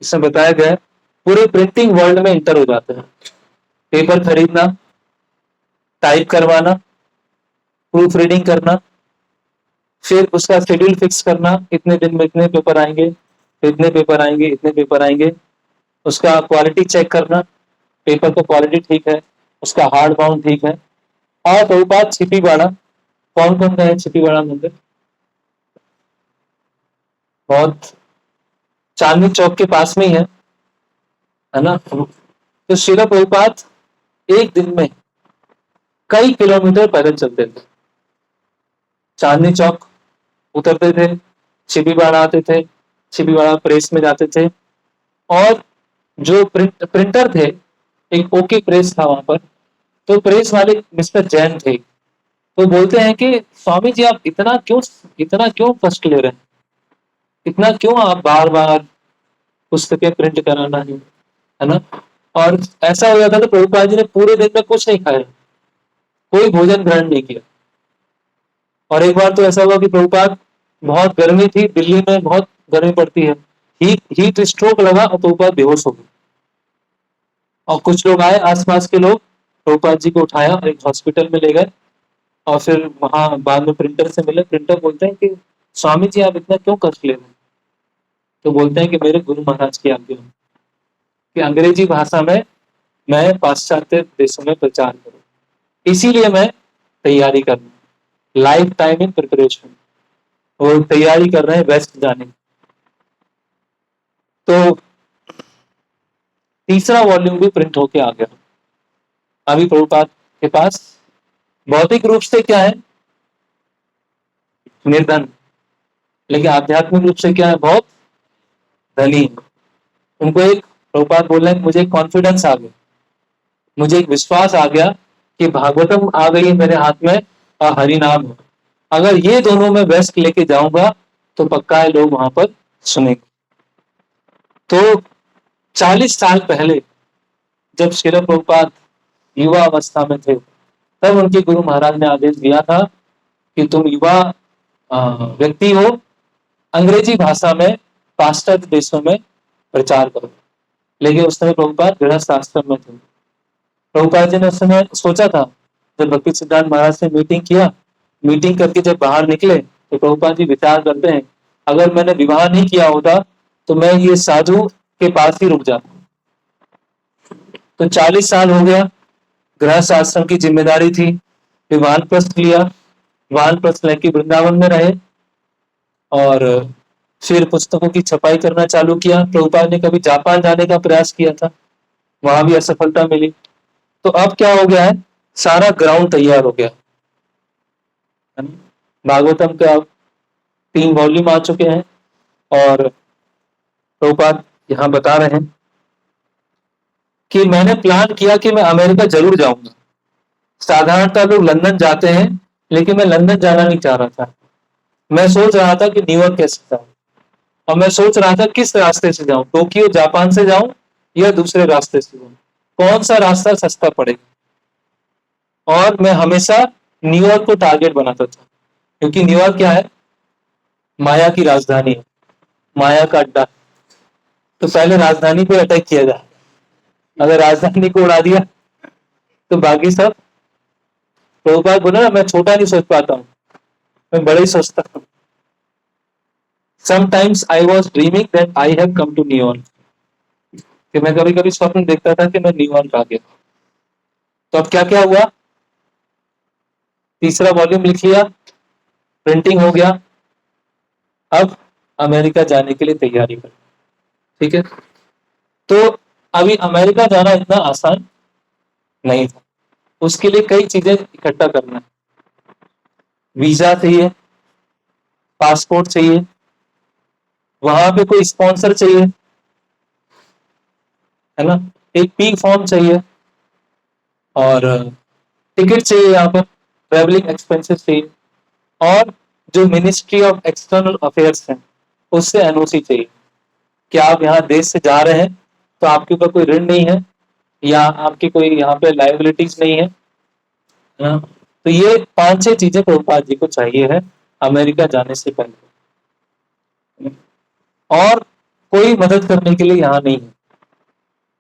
इसमें बताया गया है, पूरे प्रिंटिंग वर्ल्ड में इंटर हो जाते हैं। पेपर खरीदना, टाइप करवाना, प्रूफ रीडिंग करना, फिर उसका शेड्यूल फिक्स करना, इतने दिन में इतने पेपर आएंगे, इतने पेपर आएंगे, इतने पेपर आएंगे। उसका क्वालिटी चेक करना, पेपर का क्वालिटी ठीक है, उसका हार्ड बाउंड ठीक है। और प्रभुपाद छिपीवाड़ा, कौन कौन गए छिपीवाड़ा मंदिर, बहुत चांदनी चौक के पास में ही है ना। तो श्रील प्रभुपाद एक दिन में कई किलोमीटर पैदल चलते थे। चांदनी चौक उतरते थे, छिपीवाड़ा आते थे, छिपीवाड़ा प्रेस में जाते थे, और जो प्रिंटर थे, एक ओके प्रेस था वहां पर, तो प्रेस वाले मिस्टर जैन थे। तो बोलते हैं कि स्वामी जी आप इतना क्यों कष्ट ले रहे हैं, इतना क्यों आप बार बार पुस्तकें प्रिंट कराना है ना। और ऐसा हो जाता था, प्रभुपाद जी ने पूरे दिन में कुछ नहीं खाया, कोई भोजन ग्रहण नहीं किया। और एक बार तो ऐसा हुआ कि प्रभुपाद, बहुत गर्मी थी दिल्ली में, बहुत गर्मी पड़ती है, हीट स्ट्रोक लगा और प्रभुपाद बेहोश हो गए। और कुछ लोग आए, आसपास के लोग, प्रभुपाद जी को उठाया और एक हॉस्पिटल में ले गए। और फिर वहां बाद में प्रिंटर से मिले, प्रिंटर बोलते हैं कि स्वामी जी आप इतना क्यों कष्ट ले रहे हैं। तो बोलते हैं कि मेरे गुरु महाराज की आज्ञा है कि अंग्रेजी भाषा में मैं पाश्चात्य देशों में प्रचार करूं, इसीलिए मैं तैयारी कर रहा हूँ, लाइफ टाइम इन प्रिपरेशन, और तैयारी कर रहे हैं वेस्ट जाने की। तो तीसरा वॉल्यूम भी प्रिंट होके आ गया। अभी प्रभुपाद के पास भौतिक रूप से क्या है, निर्धन, लेकिन आध्यात्मिक रूप से क्या है, बहुत धनी। उनको एक, प्रभुपाद बोल रहे हैं, मुझे कॉन्फिडेंस आ गया, मुझे एक विश्वास आ गया कि भागवतम आ गई है मेरे हाथ में और हरि नाम है। अगर ये दोनों में बेस्ट लेके जाऊंगा तो पक्का है लोग वहां पर सुनेंगे। तो 40 साल पहले जब श्रील प्रभुपाद युवा अवस्था में थे, तब उनके गुरु महाराज ने आदेश दिया था कि तुम युवा व्यक्ति हो, अंग्रेजी भाषा में पाश्चात्य देशों में प्रचार करो। लेकिन उस समय प्रभुपाद गृहस्थ आश्रम में थे। प्रभुपाद जी ने उस समय सोचा था, जब भक्ति सिद्धांत महाराज से मीटिंग किया, मीटिंग करके जब बाहर निकले तो प्रभुपाद जी विचार करते हैं, अगर मैंने विवाह नहीं किया होता तो मैं ये साधु के पास ही रुक जाता। तो 40 साल हो गया, गृहस्थ आश्रम की जिम्मेदारी थी, फिर वानप्रस्थ लिया, वानप्रस्थ लेके वृंदावन में रहे, और फिर पुस्तकों की छपाई करना चालू किया। प्रभुपाद ने कभी जापान जाने का प्रयास किया था, वहां भी असफलता मिली। तो अब क्या हो गया है, सारा ग्राउंड तैयार हो गया। भागवतम के अब 3 वॉल्यूम आ चुके हैं, और प्रभुपाद यहाँ बता रहे हैं कि मैंने प्लान किया कि मैं अमेरिका जरूर जाऊंगा। साधारणतः लोग लंदन जाते हैं, लेकिन मैं लंदन जाना नहीं चाह रहा था। मैं सोच रहा था कि न्यूयॉर्क कैसे जाऊं, और मैं सोच रहा था किस रास्ते से जाऊं, टोक्यो जापान से जाऊं या दूसरे रास्ते से जाऊं, कौन सा रास्ता सस्ता पड़ेगा। और मैं हमेशा न्यूयॉर्क को टारगेट बनाता था, क्योंकि न्यूयॉर्क क्या है, माया की राजधानी है, माया का अड्डा। तो पहले राजधानी पे अटैक किया जाए, अगर राजधानी को उड़ा दिया तो बाकी सब। प्रभुपाद बोला ना, मैं छोटा नहीं सोच पाता हूँ, मैं बड़े ही सोचता हूँ। Sometimes I was dreaming that I have come to New York, कि मैं कभी कभी स्वप्न देखता था कि मैं न्यूयॉर्क आ गया। तो अब क्या क्या हुआ, तीसरा वॉल्यूम लिख लिया, प्रिंटिंग हो गया, अब अमेरिका जाने के लिए तैयारी कर। ठीक है, तो अभी अमेरिका जाना इतना आसान नहीं था, उसके लिए कई चीजें इकट्ठा करना है। वीजा चाहिए, पासपोर्ट चाहिए, वहां पे कोई स्पॉन्सर चाहिए, है ना, एक पी फॉर्म चाहिए, और टिकट चाहिए, यहाँ पर ट्रेवलिंग एक्सपेंसेस चाहिए, और जो मिनिस्ट्री ऑफ एक्सटर्नल अफेयर्स है उससे एनओसी चाहिए कि आप यहाँ देश से जा रहे हैं, तो आपके ऊपर कोई ऋण नहीं है या आपकी कोई यहाँ पे लायबिलिटीज नहीं है ना। तो ये 5-6 चीजें प्रभुपाद जी को चाहिए है अमेरिका जाने से पहले, और कोई मदद करने के लिए यहाँ नहीं है।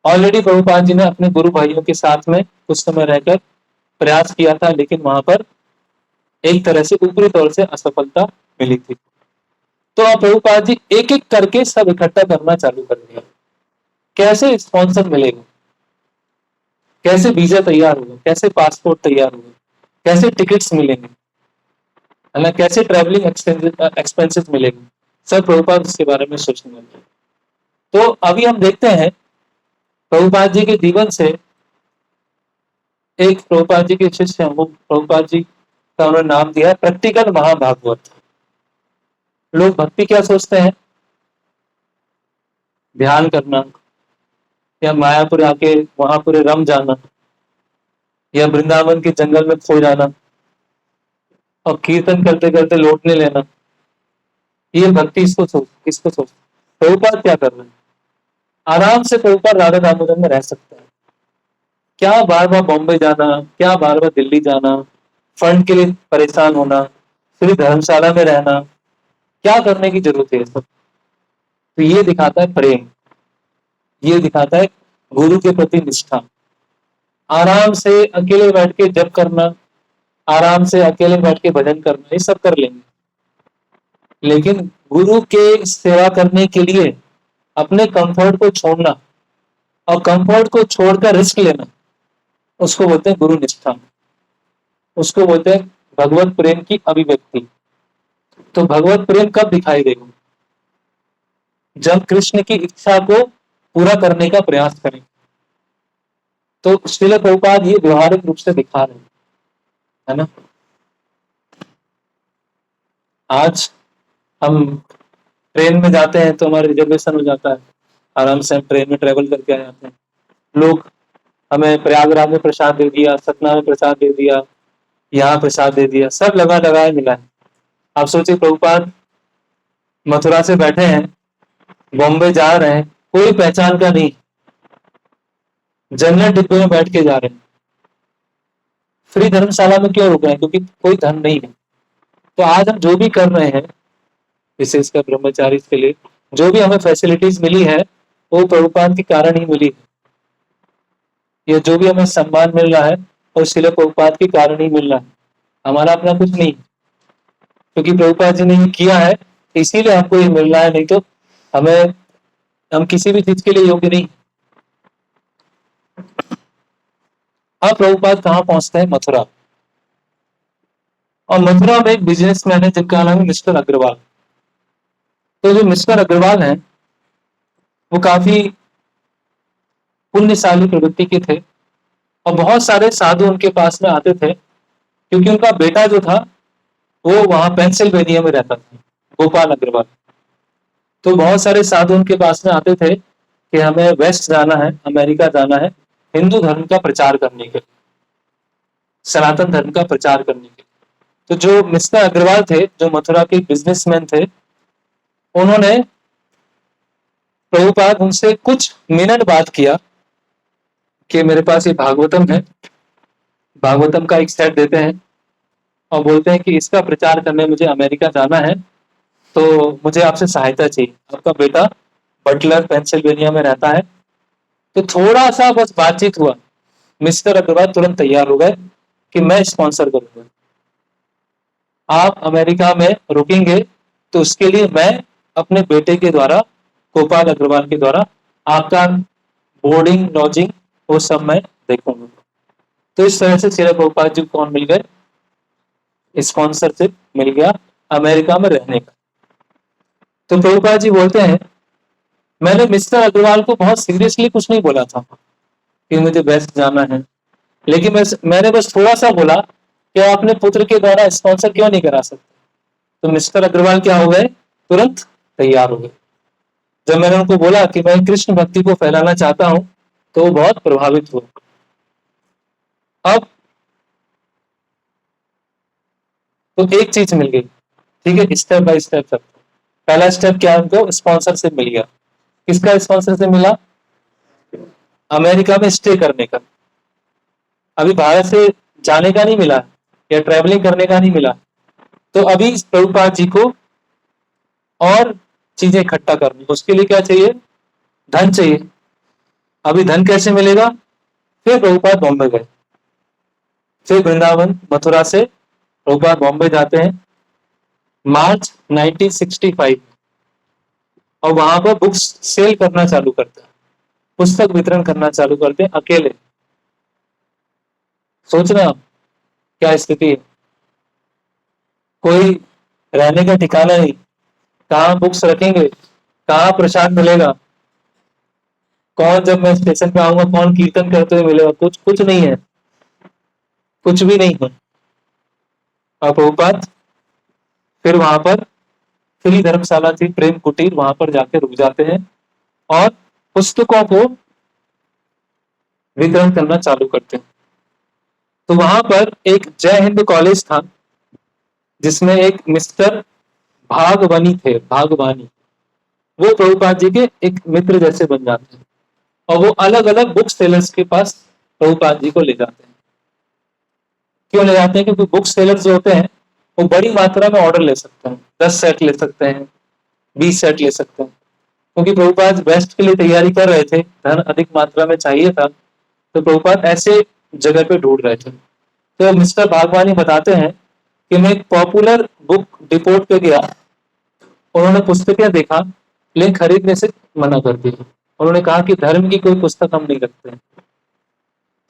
ऑलरेडी प्रभुपाद जी ने अपने गुरु भाइयों के साथ में कुछ समय रहकर प्रयास किया था, लेकिन वहां पर एक तरह से ऊपरी तौर से असफलता मिली थी। तो अब प्रभुपाद जी एक एक करके सब इकट्ठा करना चालू कर दिया। कैसे स्पॉन्सर मिलेगा, कैसे वीजा तैयार होगा, कैसे पासपोर्ट तैयार होगा, कैसे टिकट्स मिलेंगे, है ना, कैसे ट्रैवलिंग एक्सपेंसेस मिलेंगे, सब प्रभुपाद इसके बारे में सोचने लगे। तो अभी हम देखते हैं प्रभुपाद जी के जीवन से, एक प्रभुपाद जी के शिष्य हैं, वो प्रभुपाद जी का उन्होंने नाम दिया प्रैक्टिकल महाभागवत। लोग भक्ति क्या सोचते हैं, ध्यान करना, या मायापुर आके वहां पूरे रम जाना, या वृंदावन के जंगल में खो जाना और कीर्तन करते करते लौटने लेना, ये भक्ति इसको सोच। प्रभुपाद क्या कर रहे हैं, आराम से प्रभुपाद राधा दामोदर में रह सकते हैं। क्या बार बार बॉम्बे जाना, क्या बार बार दिल्ली जाना, फंड के लिए परेशान होना, फिर धर्मशाला में रहना, क्या करने की जरूरत है सब। तो ये दिखाता है प्रेम, ये दिखाता है गुरु के प्रति निष्ठा। आराम से अकेले बैठ के जप करना, आराम से अकेले बैठ के भजन करना, ये सब कर लेंगे, लेकिन गुरु के सेवा करने के लिए अपने कंफर्ट को छोड़ना और कंफर्ट को छोड़कर रिस्क लेना, उसको बोलते हैं गुरु निष्ठा, उसको बोलते हैं भगवत प्रेम की अभिव्यक्ति। तो भगवत प्रेम कब दिखाई देगा, जब कृष्ण की इच्छा को पूरा करने का प्रयास करें। तो श्रील प्रभुपाद ये व्यवहारिक रूप से दिखा रहे हैं, है ना। आज हम ट्रेन में जाते हैं तो हमारा रिजर्वेशन हो जाता है, आराम से हम ट्रेन में ट्रेवल करके आ जाते हैं। लोग हमें प्रयागराज में प्रसाद दे दिया, सतना में प्रसाद दे दिया, यहाँ प्रसाद दे दिया, सब लगा लगाए मिला है। आप सोचिए प्रभुपाद मथुरा से बैठे हैं, बॉम्बे जा रहे हैं, कोई पहचान का नहीं, जनरल डिब्बे में बैठ के जा रहे हैं। फ्री धर्मशाला में क्यों रुक रहे हैं, क्योंकि कोई धन नहीं है। तो आज हम जो भी कर रहे हैं, विशेषकर ब्रह्मचारी के लिए जो भी हमें फैसिलिटीज मिली है, वो प्रभुपाद के कारण ही मिली है। ये जो भी हमें सम्मान मिल रहा है वो श्रील प्रभुपाद के कारण ही मिल रहा है, हमारा अपना कुछ नहीं, क्योंकि प्रभुपाद जी ने ये किया है इसीलिए हमको ये मिल रहा है, नहीं तो हम किसी भी चीज के लिए योग्य नहीं। अब प्रभुपाद कहाँ पहुंचते हैं, मथुरा। और मथुरा में एक बिजनेसमैन है जिनका नाम है मिस्टर अग्रवाल। तो जो मिस्टर अग्रवाल हैं वो काफी पुण्यशाली प्रवृत्ति के थे, और बहुत सारे साधु उनके पास में आते थे, क्योंकि उनका बेटा जो था वो वहां पेंसिल्वेनिया में रहता था, गोपाल अग्रवाल। तो बहुत सारे साधु उनके पास में आते थे कि हमें वेस्ट जाना है, अमेरिका जाना है, हिंदू धर्म का प्रचार करने के लिए, सनातन धर्म का प्रचार करने के लिए। तो जो मिस्टर अग्रवाल थे, जो मथुरा के बिजनेसमैन थे, उन्होंने प्रभुपाद उनसे कुछ मिनट बात किया कि मेरे पास ये भागवतम है, भागवतम का एक सेट देते हैं और बोलते हैं कि इसका प्रचार करने मुझे अमेरिका जाना है, तो मुझे आपसे सहायता चाहिए। आपका बेटा बटलर पेंसिल्वेनिया में रहता है। तो थोड़ा सा बस बातचीत हुआ, मिस्टर अग्रवाल तुरंत तैयार हो गए कि मैं स्पॉन्सर करूंगा, आप अमेरिका में रुकेंगे तो उसके लिए मैं अपने बेटे के द्वारा, गोपाल अग्रवाल के द्वारा आपका बोर्डिंग लॉजिंग वो सब मैं देखूंगा। तो इस तरह से श्रील प्रभुपाद जी को कौन मिल गए, स्पॉन्सरशिप मिल गया अमेरिका में रहने का। तो प्रभुपाद जी बोलते हैं मैंने मिस्टर अग्रवाल को बहुत सीरियसली कुछ नहीं बोला था कि मुझे वेस्ट जाना है, लेकिन मैंने बस थोड़ा सा बोला कि आप अपने पुत्र के द्वारा स्पॉन्सर क्यों नहीं करा सकते। तो मिस्टर अग्रवाल क्या हो गए, तुरंत तैयार हो गए। जब मैंने उनको बोला कि मैं कृष्ण भक्ति को फैलाना चाहता हूं तो वो बहुत प्रभावित हुए। अब तो एक चीज मिल गई, ठीक है, स्टेप बाय स्टेप सब। पहला स्टेप क्या, उनको स्पॉन्सरशिप मिल गया। किसका स्पॉन्सरशिप मिला, अमेरिका में स्टे करने का। अभी भारत से जाने का नहीं मिला या ट्रैवलिंग करने का नहीं मिला। तो अभी प्रभुपाद जी को और चीजें इकट्ठा करनी, उसके लिए क्या चाहिए, धन चाहिए। अभी धन कैसे मिलेगा, फिर प्रभुपाद बॉम्बे गए, फिर वृंदावन मथुरा से प्रभुपाद बॉम्बे जाते हैं मार्च 1965 और वहां पर बुक्स सेल करना चालू करते हैं, पुस्तक वितरण करना चालू करते हैं अकेले। सोचना आप क्या स्थिति है, कोई रहने का ठिकाना नहीं, कहाँ बुक्स रखेंगे, कहाँ प्रसाद मिलेगा, कौन जब मैं स्टेशन पे आऊंगा कौन कीर्तन करते हुए मिलेगा, कुछ कुछ नहीं है, कुछ भी नहीं है। और प्रभुपाद फिर वहां पर फ्री धर्मशाला थी, प्रेम कुटीर, वहां पर जाके रुक जाते हैं और पुस्तकों को वितरण करना चालू करते हैं। तो वहां पर एक जय हिंद कॉलेज था जिसमें एक मिस्टर भागवानी थे, भागवानी, वो प्रभुपाद जी के एक मित्र जैसे बन जाते हैं और वो अलग अलग बुक सेलर्स के पास प्रभुपाद जी को ले जाते हैं। क्यों ले जाते हैं, क्योंकि बुक सेलर्स जो होते हैं वो बड़ी मात्रा में ऑर्डर ले सकते हैं, 10 सेट ले सकते हैं, 20 सेट ले सकते हैं। क्योंकि प्रभुपाद वेस्ट के लिए तैयारी कर रहे थे, धन अधिक मात्रा में चाहिए था, तो प्रभुपाद ऐसे जगह पे ढूंढ रहे थे। तो मिस्टर भागवानी बताते हैं कि मैं एक पॉपुलर बुक डिपोट पे गया, उन्होंने पुस्तकें देखा लेकिन खरीदने से मना कर दिया। उन्होंने कहा कि धर्म की कोई पुस्तक हम नहीं रखते।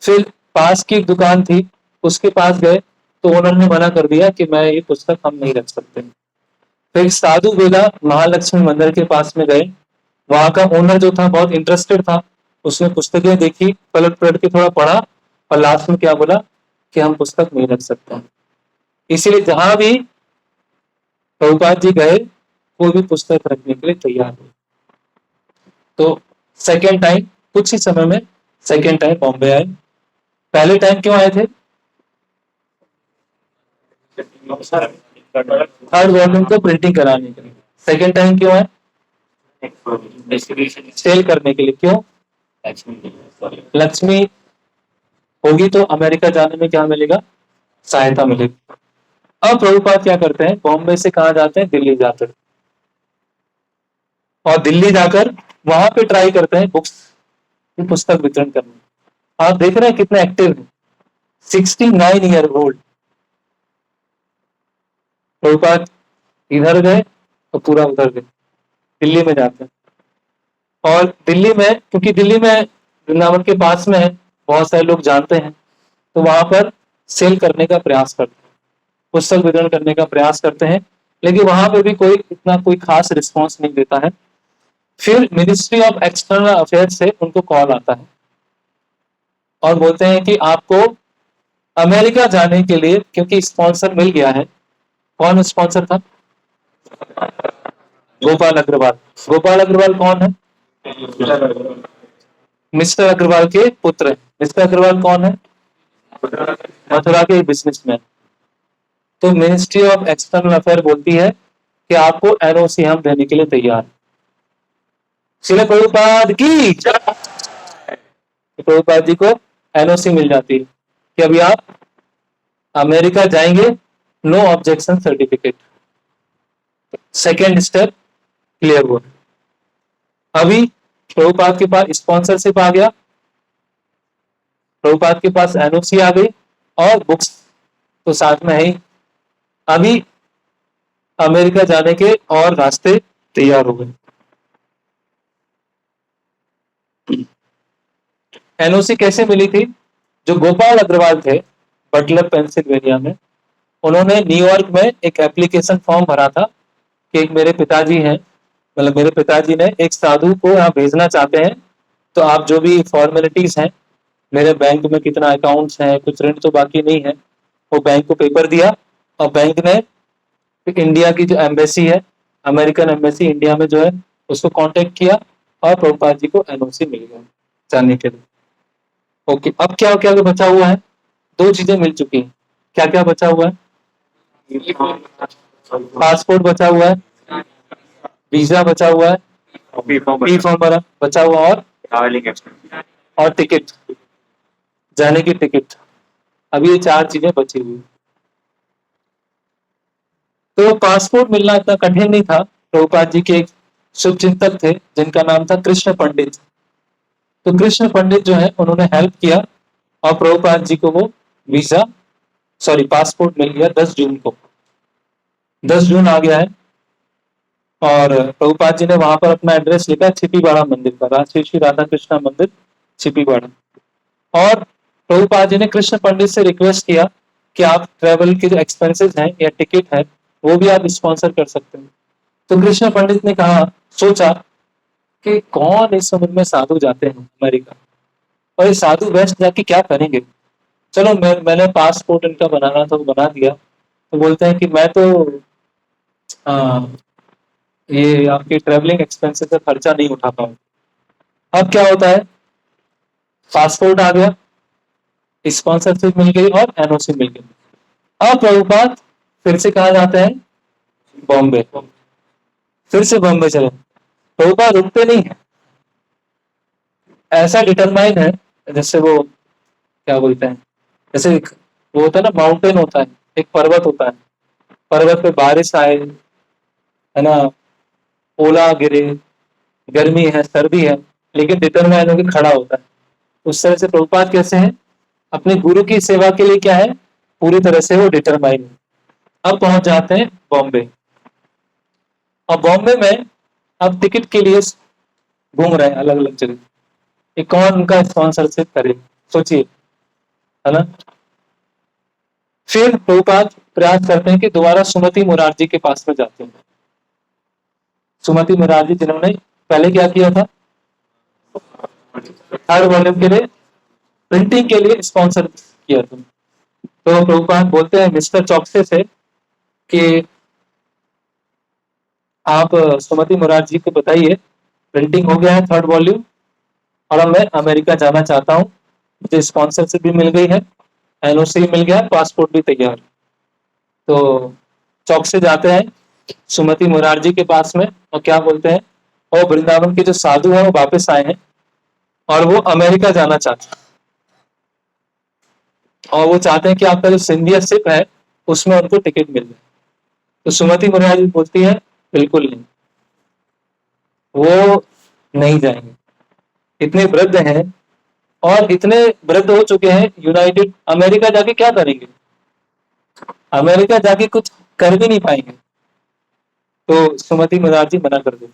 फिर पास की एक दुकान थी, उसके पास गए तो उन्होंने मना कर दिया कि मैं ये पुस्तक हम नहीं रख सकते। फिर साधु बेला महालक्ष्मी मंदिर के पास में गए, वहां का ओनर जो था बहुत इंटरेस्टेड था, उसने पुस्तकें देखी, पलट पलट के थोड़ा पढ़ा और लास्ट में क्या बोला कि हम पुस्तक नहीं रख सकते। इसीलिए जहां भी प्रभुपाद जी गए कोई भी पुस्तक रखने के लिए तैयार हुए। तो सेकेंड टाइम, कुछ ही समय में सेकेंड टाइम बॉम्बे आए। पहले टाइम क्यों आए थे, थर्ड वॉल्यूम को प्रिंटिंग कराने के लिए। सेकेंड टाइम क्यों आए, सेल करने के लिए। क्यों, लक्ष्मी होगी तो अमेरिका जाने में क्या मिलेगा, सहायता मिलेगी। अब प्रभुपाद क्या करते हैं, बॉम्बे से कहा जाते हैं, दिल्ली जाते हैं और दिल्ली जाकर वहां पे ट्राई करते हैं बुक्स पुस्तक वितरण करने। आप देख रहे हैं कितने एक्टिव है, 69 ईयर ओल्ड। प्रभुपाद इधर गए तो पूरा उधर गए, दिल्ली में जाते हैं। और दिल्ली में, क्योंकि दिल्ली में वृंदावन के पास में है, बहुत सारे लोग जानते हैं, तो वहां पर सेल करने का प्रयास करते हैं, पुस्तक वितरण करने का प्रयास करते हैं, लेकिन वहां पे भी कोई इतना कोई खास रिस्पॉन्स नहीं देता है। फिर मिनिस्ट्री ऑफ एक्सटर्नल अफेयर से उनको कॉल आता है और बोलते हैं कि आपको अमेरिका जाने के लिए, क्योंकि स्पॉन्सर मिल गया है। कौन स्पॉन्सर था, गोपाल अग्रवाल। गोपाल अग्रवाल कौन है, मिस्टर अग्रवाल के पुत्र। मिस्टर अग्रवाल कौन है, मथुरा के बिजनेसमैन। तो मिनिस्ट्री ऑफ एक्सटर्नल अफेयर बोलती है कि आपको एनओसी हम देने के लिए तैयार। श्रील प्रभुपाद की, प्रभुपाद जी को एनओसी मिल जाती है कि अभी आप अमेरिका जाएंगे, no objection certificate. Second step clear हुआ। अभी प्रभुपाद के पास स्पॉन्सरशिप आ गया, प्रभुपाद के पास एनओसी आ गई और बुक्स तो साथ में है ही। अभी अमेरिका जाने के और रास्ते तैयार हो गए। एनओसी कैसे मिली थी? जो गोपाल अग्रवाल थे बटलर पेंसिल्वेनिया में, उन्होंने न्यूयॉर्क में एक एप्लीकेशन फॉर्म भरा था कि एक मेरे पिताजी हैं, मतलब मेरे पिताजी ने एक साधु को यहाँ भेजना चाहते हैं, तो आप जो भी फॉर्मेलिटीज हैं, मेरे बैंक में कितना अकाउंट्स हैं, कुछ ऋण तो बाकी नहीं है, वो बैंक को पेपर दिया और बैंक ने इंडिया की जो एम्बेसी है, अमेरिकन एम्बेसी इंडिया में जो है, उसको कांटेक्ट किया और प्रभुपाद जी को एनओसी मिल गया जाने के लिए। ओके, अब क्या क्या बचा हुआ है? दो चीजें मिल चुकी हैं। क्या क्या बचा हुआ है? पासपोर्ट बचा हुआ है, वीजा बचा हुआ है, पी फॉर्म बचा हुआ, और टिकट, जाने की टिकट। अभी ये चार चीजें बची हुई। तो पासपोर्ट मिलना इतना कठिन नहीं था। प्रभुपाद जी के एक शुभचिंतक थे जिनका नाम था कृष्ण पंडित। तो कृष्ण पंडित जो है उन्होंने हेल्प किया और प्रभुपाद जी को वो वीजा पासपोर्ट मिल गया 10 जून को। 10 जून आ गया है और प्रभुपाद जी ने वहां पर अपना एड्रेस लिखा छिपीबाड़ा मंदिर का, श्री राधा कृष्णा मंदिर छिपीबाड़ा। और प्रभुपाद जी ने कृष्ण पंडित से रिक्वेस्ट किया कि आप ट्रेवल के जो एक्सपेंसेस हैं या टिकट है वो भी आप स्पॉन्सर कर सकते हैं। तो कृष्ण पंडित ने कहा, सोचा कि कौन इस उम्र में साधु जाते हैं अमेरिका, और ये साधु वेस्ट जाके क्या करेंगे। चलो मैंने पासपोर्ट इनका बनाना था वो बना दिया। तो बोलते हैं कि मैं तो ये आपके ट्रेवलिंग एक्सपेंसेस का खर्चा नहीं उठा पाऊँ। अब क्या होता है, पासपोर्ट आ गया, स्पॉन्सरशिप मिल गई और एनओसी मिल गई। अब प्रभुपाद फिर से कहा जाता है बॉम्बे, फिर से बॉम्बे चले। प्रभुपाद रुकते नहीं है, ऐसा डिटरमाइन है जैसे वो क्या बोलते हैं, जैसे वो होता है ना, माउंटेन होता है, एक पर्वत होता है, पर्वत पे बारिश आए, है ना, ओला गिरे, गर्मी है, सर्दी है, लेकिन डिटरमाइन होकर खड़ा होता है। उस तरह से प्रभुपाद कैसे हैं, अपने गुरु की सेवा के लिए क्या है, पूरी तरह से वो डिटरमाइन है। अब पहुंच जाते हैं बॉम्बे, और बॉम्बे में अब टिकट के लिए घूम रहे हैं अलग अलग जगह, ये कौन उनका स्पॉन्सरशिप करे, सोचिए, है ना। फिर प्रभुपाद प्रयास करते हैं कि दोबारा सुमति मुरारजी के पास में जाते हैं। सुमति मुरारजी जिन्होंने पहले क्या किया था, 3rd वॉल्यूम के लिए प्रिंटिंग के लिए स्पॉन्सर किया था। तो प्रभुपाद बोलते हैं मिस्टर चौकसे से कि आप सुमति मुरारजी को बताइए प्रिंटिंग हो गया है 3rd वॉल्यूम और अब मैं अमेरिका जाना चाहता हूँ, मुझे स्पॉन्सरशिप भी मिल गई है, एनओसी मिल गया, पासपोर्ट भी तैयार। तो चौक से जाते हैं सुमति मुरारजी के पास में और क्या बोलते हैं, और वृंदावन के जो साधु हैं वो वापस आए हैं और वो अमेरिका जाना चाहते हैं, और वो चाहते हैं कि आपका जो सिंधियरशिप है उसमें उनको टिकट मिल जाए। तो सुमति मुरारजी बोलती है बिल्कुल नहीं, वो नहीं जाएंगे, इतने वृद्ध हैं और इतने वृद्ध हो चुके हैं, यूनाइटेड अमेरिका जाके क्या करेंगे, अमेरिका जाके कुछ कर भी नहीं पाएंगे। तो सुमति मुरारजी मना कर देती।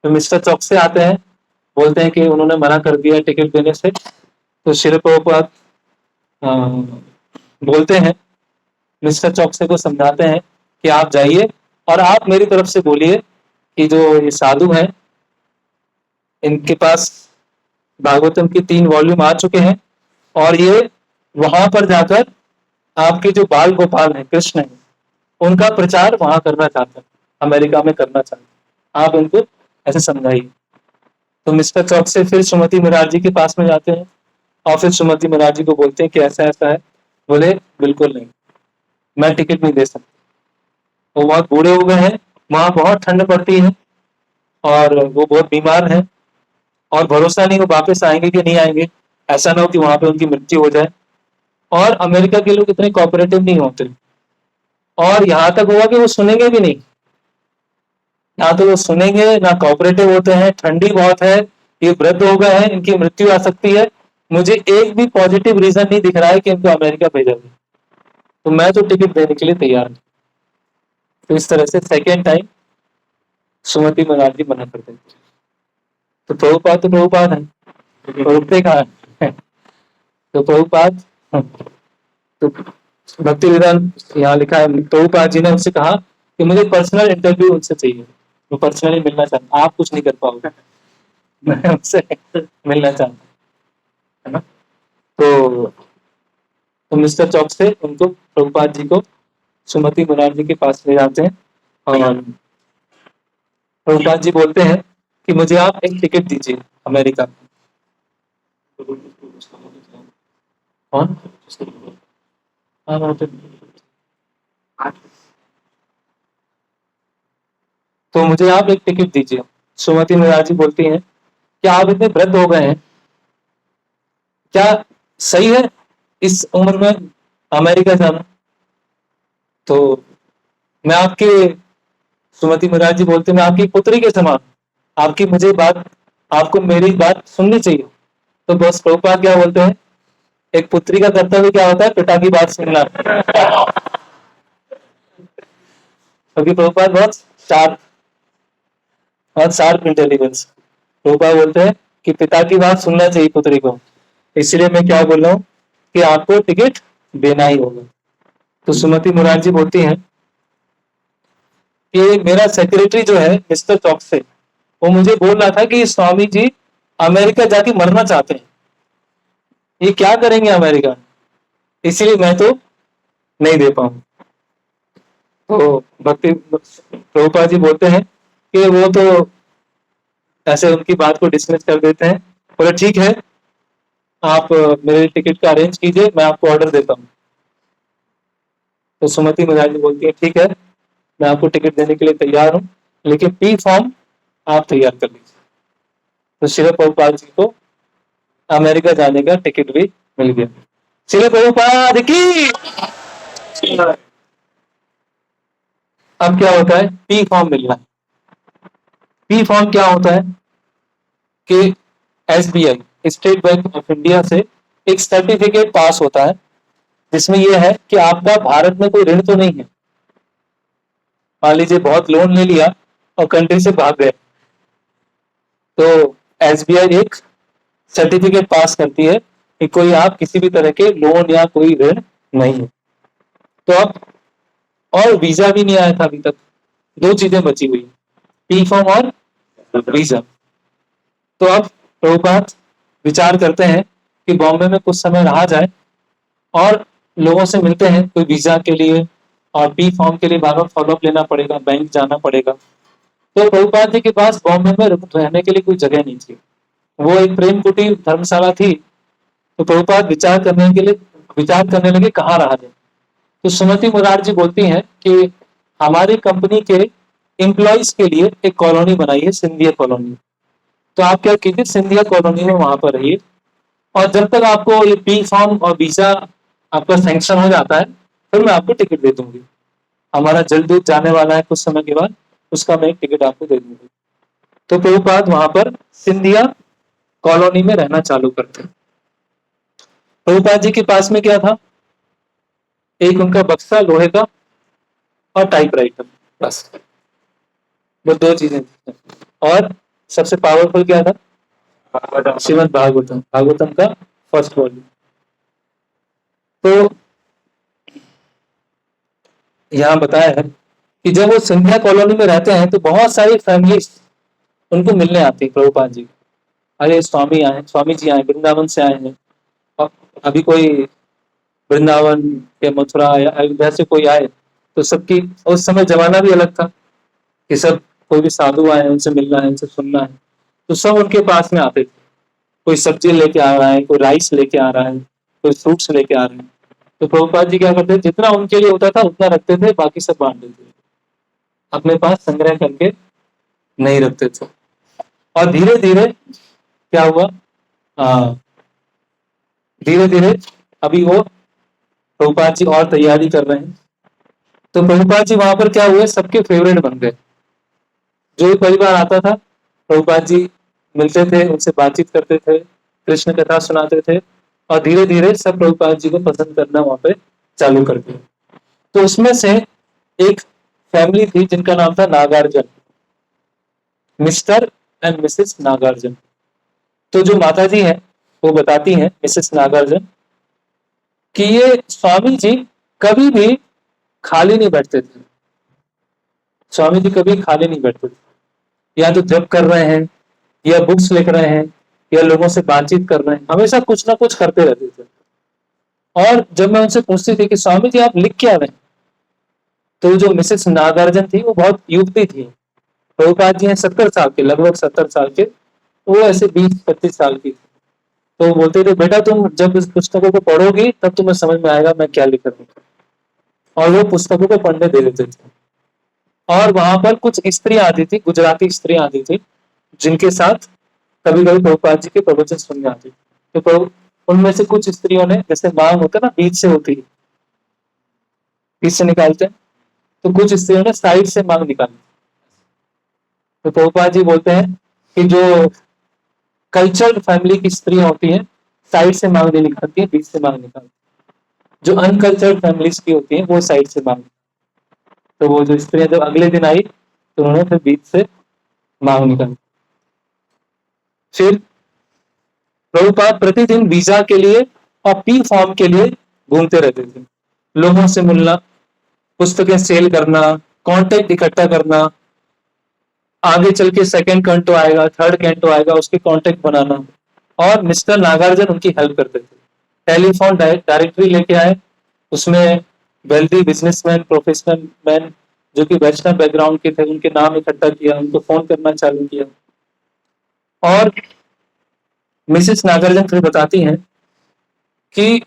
तो मिस्टर चौक से आते हैं, बोलते हैं कि उन्होंने मना कर दिया टिकट देने से। तो श्री प्रभुपाद बोलते हैं, मिस्टर चौकसे को समझाते हैं कि आप जाइए और आप मेरी तरफ से बोलिए कि जो ये साधु हैं इनके पास भागवतम की 3 वॉल्यूम आ चुके हैं और ये वहां पर जाकर आपके जो बाल गोपाल हैं, कृष्ण हैं, उनका प्रचार वहां करना चाहते हैं, अमेरिका में करना चाहते हैं, आप इनको ऐसे समझाइए। तो मिस्टर चौक से फिर सुमति मुरारजी के पास में जाते हैं और फिर सुमति मुरारजी को बोलते हैं कि ऐसा ऐसा है। बोले बिल्कुल नहीं, मैं टिकट नहीं दे सकती। वो बहुत बूढ़े हो गए हैं, वहां बहुत ठंड पड़ती है और वो बहुत बीमार हैं और भरोसा नहीं वो वापस आएंगे कि नहीं आएंगे, ऐसा ना हो कि वहां पे उनकी मृत्यु हो जाए। और अमेरिका के लोग इतने कोऑपरेटिव नहीं होते, और यहाँ तक हुआ कि वो सुनेंगे भी नहीं, ना तो वो सुनेंगे ना कोऑपरेटिव होते हैं, ठंडी बहुत है, ये वृद्ध हो गए हैं, इनकी मृत्यु आ सकती है, मुझे एक भी पॉजिटिव रीजन नहीं दिख रहा है कि इनको अमेरिका भेजा जाए, तो मैं तो टिकट देने के लिए तैयार हूँ। तो इस तरह से सेकेंड टाइम सुमति महाराज जी मना करते थे। तो प्रभुपाद है, तो रुकते कहाँ हैं? तो प्रभुपाद, तो भक्ति वेदांत यहाँ लिखा है, प्रभुपाद जी ने उनसे कहा कि मुझे पर्सनल इंटरव्यू उनसे चाहिए, वो पर्सनली मिलना चाहता, आप कुछ नहीं कर पाओगे, मैं उनसे मिलना चाहता, है ना। तो मिस्टर चौक से उनको, प्रभुपाद जी को सुमति महाराज जी के पास ले जाते हैं और प्रभुपाद जी बोलते हैं कि मुझे आप एक टिकट दीजिए अमेरिका। कौन? तो मुझे आप एक टिकट दीजिए। सुमति महाराज जी बोलती हैं कि आप इतने वृद्ध हो गए हैं, क्या सही है इस उम्र में अमेरिका जाना? तो मैं आपके, सुमति महाराज जी बोलते, मैं आपकी पुत्री के समान, आपकी मुझे बात, आपको मेरी बात सुननी चाहिए। तो बस प्रभुपाद क्या बोलते हैं, एक पुत्री का कर्तव्य क्या होता है, पिता की बात सुनना। क्योंकि प्रभुपाद बहुत शार्प इंटेलिजेंस, प्रभुपाद बोलते हैं कि पिता की बात सुनना चाहिए पुत्री को, इसलिए मैं क्या बोल रहा हूँ कि आपको टिकट देना ही होगा। तो सुमति महाराज जी बोलती हैं कि मेरा सेक्रेटरी जो है मिस्टर चौक से, वो मुझे बोल रहा था कि स्वामी जी अमेरिका जाके मरना चाहते हैं, ये क्या करेंगे अमेरिका, इसीलिए मैं तो नहीं दे पाऊं। तो भक्ति प्रभुपाद जी बोलते हैं कि वो तो ऐसे उनकी बात को डिसमिस कर देते हैं, बोले ठीक है, आप मेरे टिकट का अरेंज कीजिए, मैं आपको ऑर्डर देता हूँ। तो सुमति महाराज जी बोलती है ठीक है, मैं आपको टिकट देने के लिए तैयार हूँ, लेकिन पी फॉर्म आप तैयार कर लीजिए। तो श्री प्रभुपाद जी को अमेरिका जाने का टिकट भी मिल गया। श्री प्रभुपाद की। अब क्या होता है, पी फॉर्म मिलना। पी फॉर्म क्या होता है कि SBI, state bank of India से एक सर्टिफिकेट पास होता है, जिसमें यह है कि आपका भारत में कोई ऋण तो नहीं है। मान लीजिए बहुत लोन ले लिया और कंट्री से भाग गए, तो SBI एक सर्टिफिकेट पास करती है कि कोई आप किसी भी तरह के लोन या कोई ऋण नहीं है। तो अब, और वीजा भी नहीं आया था अभी तक, दो चीजें बची हुई, पी फॉर्म और वीजा। तो अब प्रभुपाद विचार करते हैं कि बॉम्बे में कुछ समय रहा जाए और लोगों से मिलते हैं, कोई वीजा के लिए और पी फॉर्म के लिए बार बार फॉलोअप लेना पड़ेगा, बैंक जाना पड़ेगा। तो प्रभुपाद जी के पास बॉम्बे में रहने के लिए कोई जगह नहीं थी, वो एक प्रेम कुटीर धर्मशाला थी। तो प्रभुपाद विचार करने लगे कहाँ रहा जाए। तो सुमति महाराज जी बोलती हैं कि हमारी कंपनी के एम्प्लॉइज के लिए एक कॉलोनी बनाई है, सिंधिया कॉलोनी। तो आप क्या कीजिए, सिंधिया कॉलोनी में वहां पर रहिए, और जब तक आपको ये पी फॉर्म और वीजा आपका सैंक्शन हो जाता है, फिर मैं आपको टिकट दे दूंगी। हमारा जल्द जाने वाला है कुछ समय के बाद, उसका मैं एक टिकट आपको दे दूंगी। तो प्रभुपाद वहां पर सिंधिया कॉलोनी में रहना चालू करते। प्रभुपाद जी के पास में क्या था, एक उनका बक्सा लोहे का और टाइपराइटर, बस वो दो चीजें थी। और सबसे पावरफुल क्या था, श्रीमद् भागवतम का फर्स्ट वॉल्यूम। तो यहाँ बताया है कि जब वो सिंधिया कॉलोनी में रहते हैं तो बहुत सारी फैमिली उनको मिलने आती है प्रभुपाद जी। अरे स्वामी जी आए, वृंदावन से आए हैं, और अभी कोई वृंदावन या मथुरा या अयोध्या से कोई आए तो सबकी, उस समय जमाना भी अलग था कि सब, कोई भी साधु आए उनसे मिलना है, उनसे सुनना है, तो सब उनके पास में आते थे। कोई सब्जी लेके आ रहा है, कोई राइस लेके आ रहा है, कोई फ्रूट्स लेके आ रहे हैं। तो प्रभुपाद जी क्या करते, जितना उनके लिए होता था उतना रखते थे, बाकी सब बांट देते थे, अपने पास संग्रह करके नहीं रखते थे। और धीरे धीरे क्या हुआ, धीरे धीरे अभी वो प्रभुपाद जी और तैयारी कर रहे हैं। तो प्रभुपाद जी वहां पर क्या हुए, सबके फेवरेट बन गए। जो भी परिवार आता था, प्रभुपाद जी मिलते थे, उनसे बातचीत करते थे, कृष्ण कथा सुनाते थे, और धीरे धीरे सब प्रभुपाद जी को पसंद करना वहां पे चालू कर दिया। तो उसमें से एक फैमिली थी जिनका नाम था Nagarjuna. Mister and missus Nagarjuna. तो जो माता जी है वो बताती हैं, मिसेस नागार्जुन, कि ये स्वामी जी कभी भी खाली नहीं बैठते थे। स्वामी जी कभी खाली नहीं बैठते थे, या तो जप कर रहे हैं, या बुक्स लिख रहे हैं, या लोगों से बातचीत कर रहे हैं, हमेशा कुछ ना कुछ करते रहते थे। और जब मैं उनसे पूछती थी कि स्वामी जी आप लिख क्या रहे हैं, तो जो मिसेस नागार्जुन थी वो बहुत युवती थी। प्रभुपाद जी हैं 70 साल के, लगभग 70 साल के, वो ऐसे 20-25 साल की थी। तो वो बोलते थे बेटा तुम जब इस पुस्तकों को पढ़ोगी तब तुम्हें समझ में आएगा मैं क्या लिख रहा हूँ। और वो पुस्तकों को पढ़ने दे देते थे। और वहां पर कुछ स्त्रियां आती थी, गुजराती स्त्रियां आती थी, जिनके साथ कभी कभी प्रभुपाद जी के प्रवचन सुनने आती थी। तो उनमें से कुछ स्त्रियों ने, जैसे मांग होता है ना, बीच से होती है, बीच से निकालते हैं, तो कुछ स्त्रियों ने साइड से मांग निकाली। तो प्रभुपाद जी बोलते हैं कि जो कल्चर्ड फैमिली की स्त्रियां होती हैं साइड से मांग नहीं निकालती है, बीच से मांग निकालती है। जो अनकल्चर्ड फैमिलीज की होती हैं वो साइड से मांग। तो वो जो स्त्रियां जब अगले दिन आई तो उन्होंने फिर बीच से मांग निकाली। फिर प्रभुपाद प्रतिदिन वीजा के लिए और पी फॉर्म के लिए घूमते रहते थे, लोगों से मिलना, पुस्तकें सेल करना, कॉन्टेक्ट इकट्ठा करना, आगे चल के सेकेंड कैंटो आएगा, थर्ड कैंटो आएगा, उसके कॉन्टेक्ट बनाना। और मिस्टर नागार्जुन उनकी हेल्प करते थे। टेलीफोन डायरेक्टरी लेके आए, उसमें वेल्दी बिजनेसमैन, प्रोफेशनल मैन जो कि वैष्णव बैकग्राउंड के थे, उनके नाम इकट्ठा किया, उनको फोन करना चालू किया। और मिसेस नागार्जुन फिर बताती हैं कि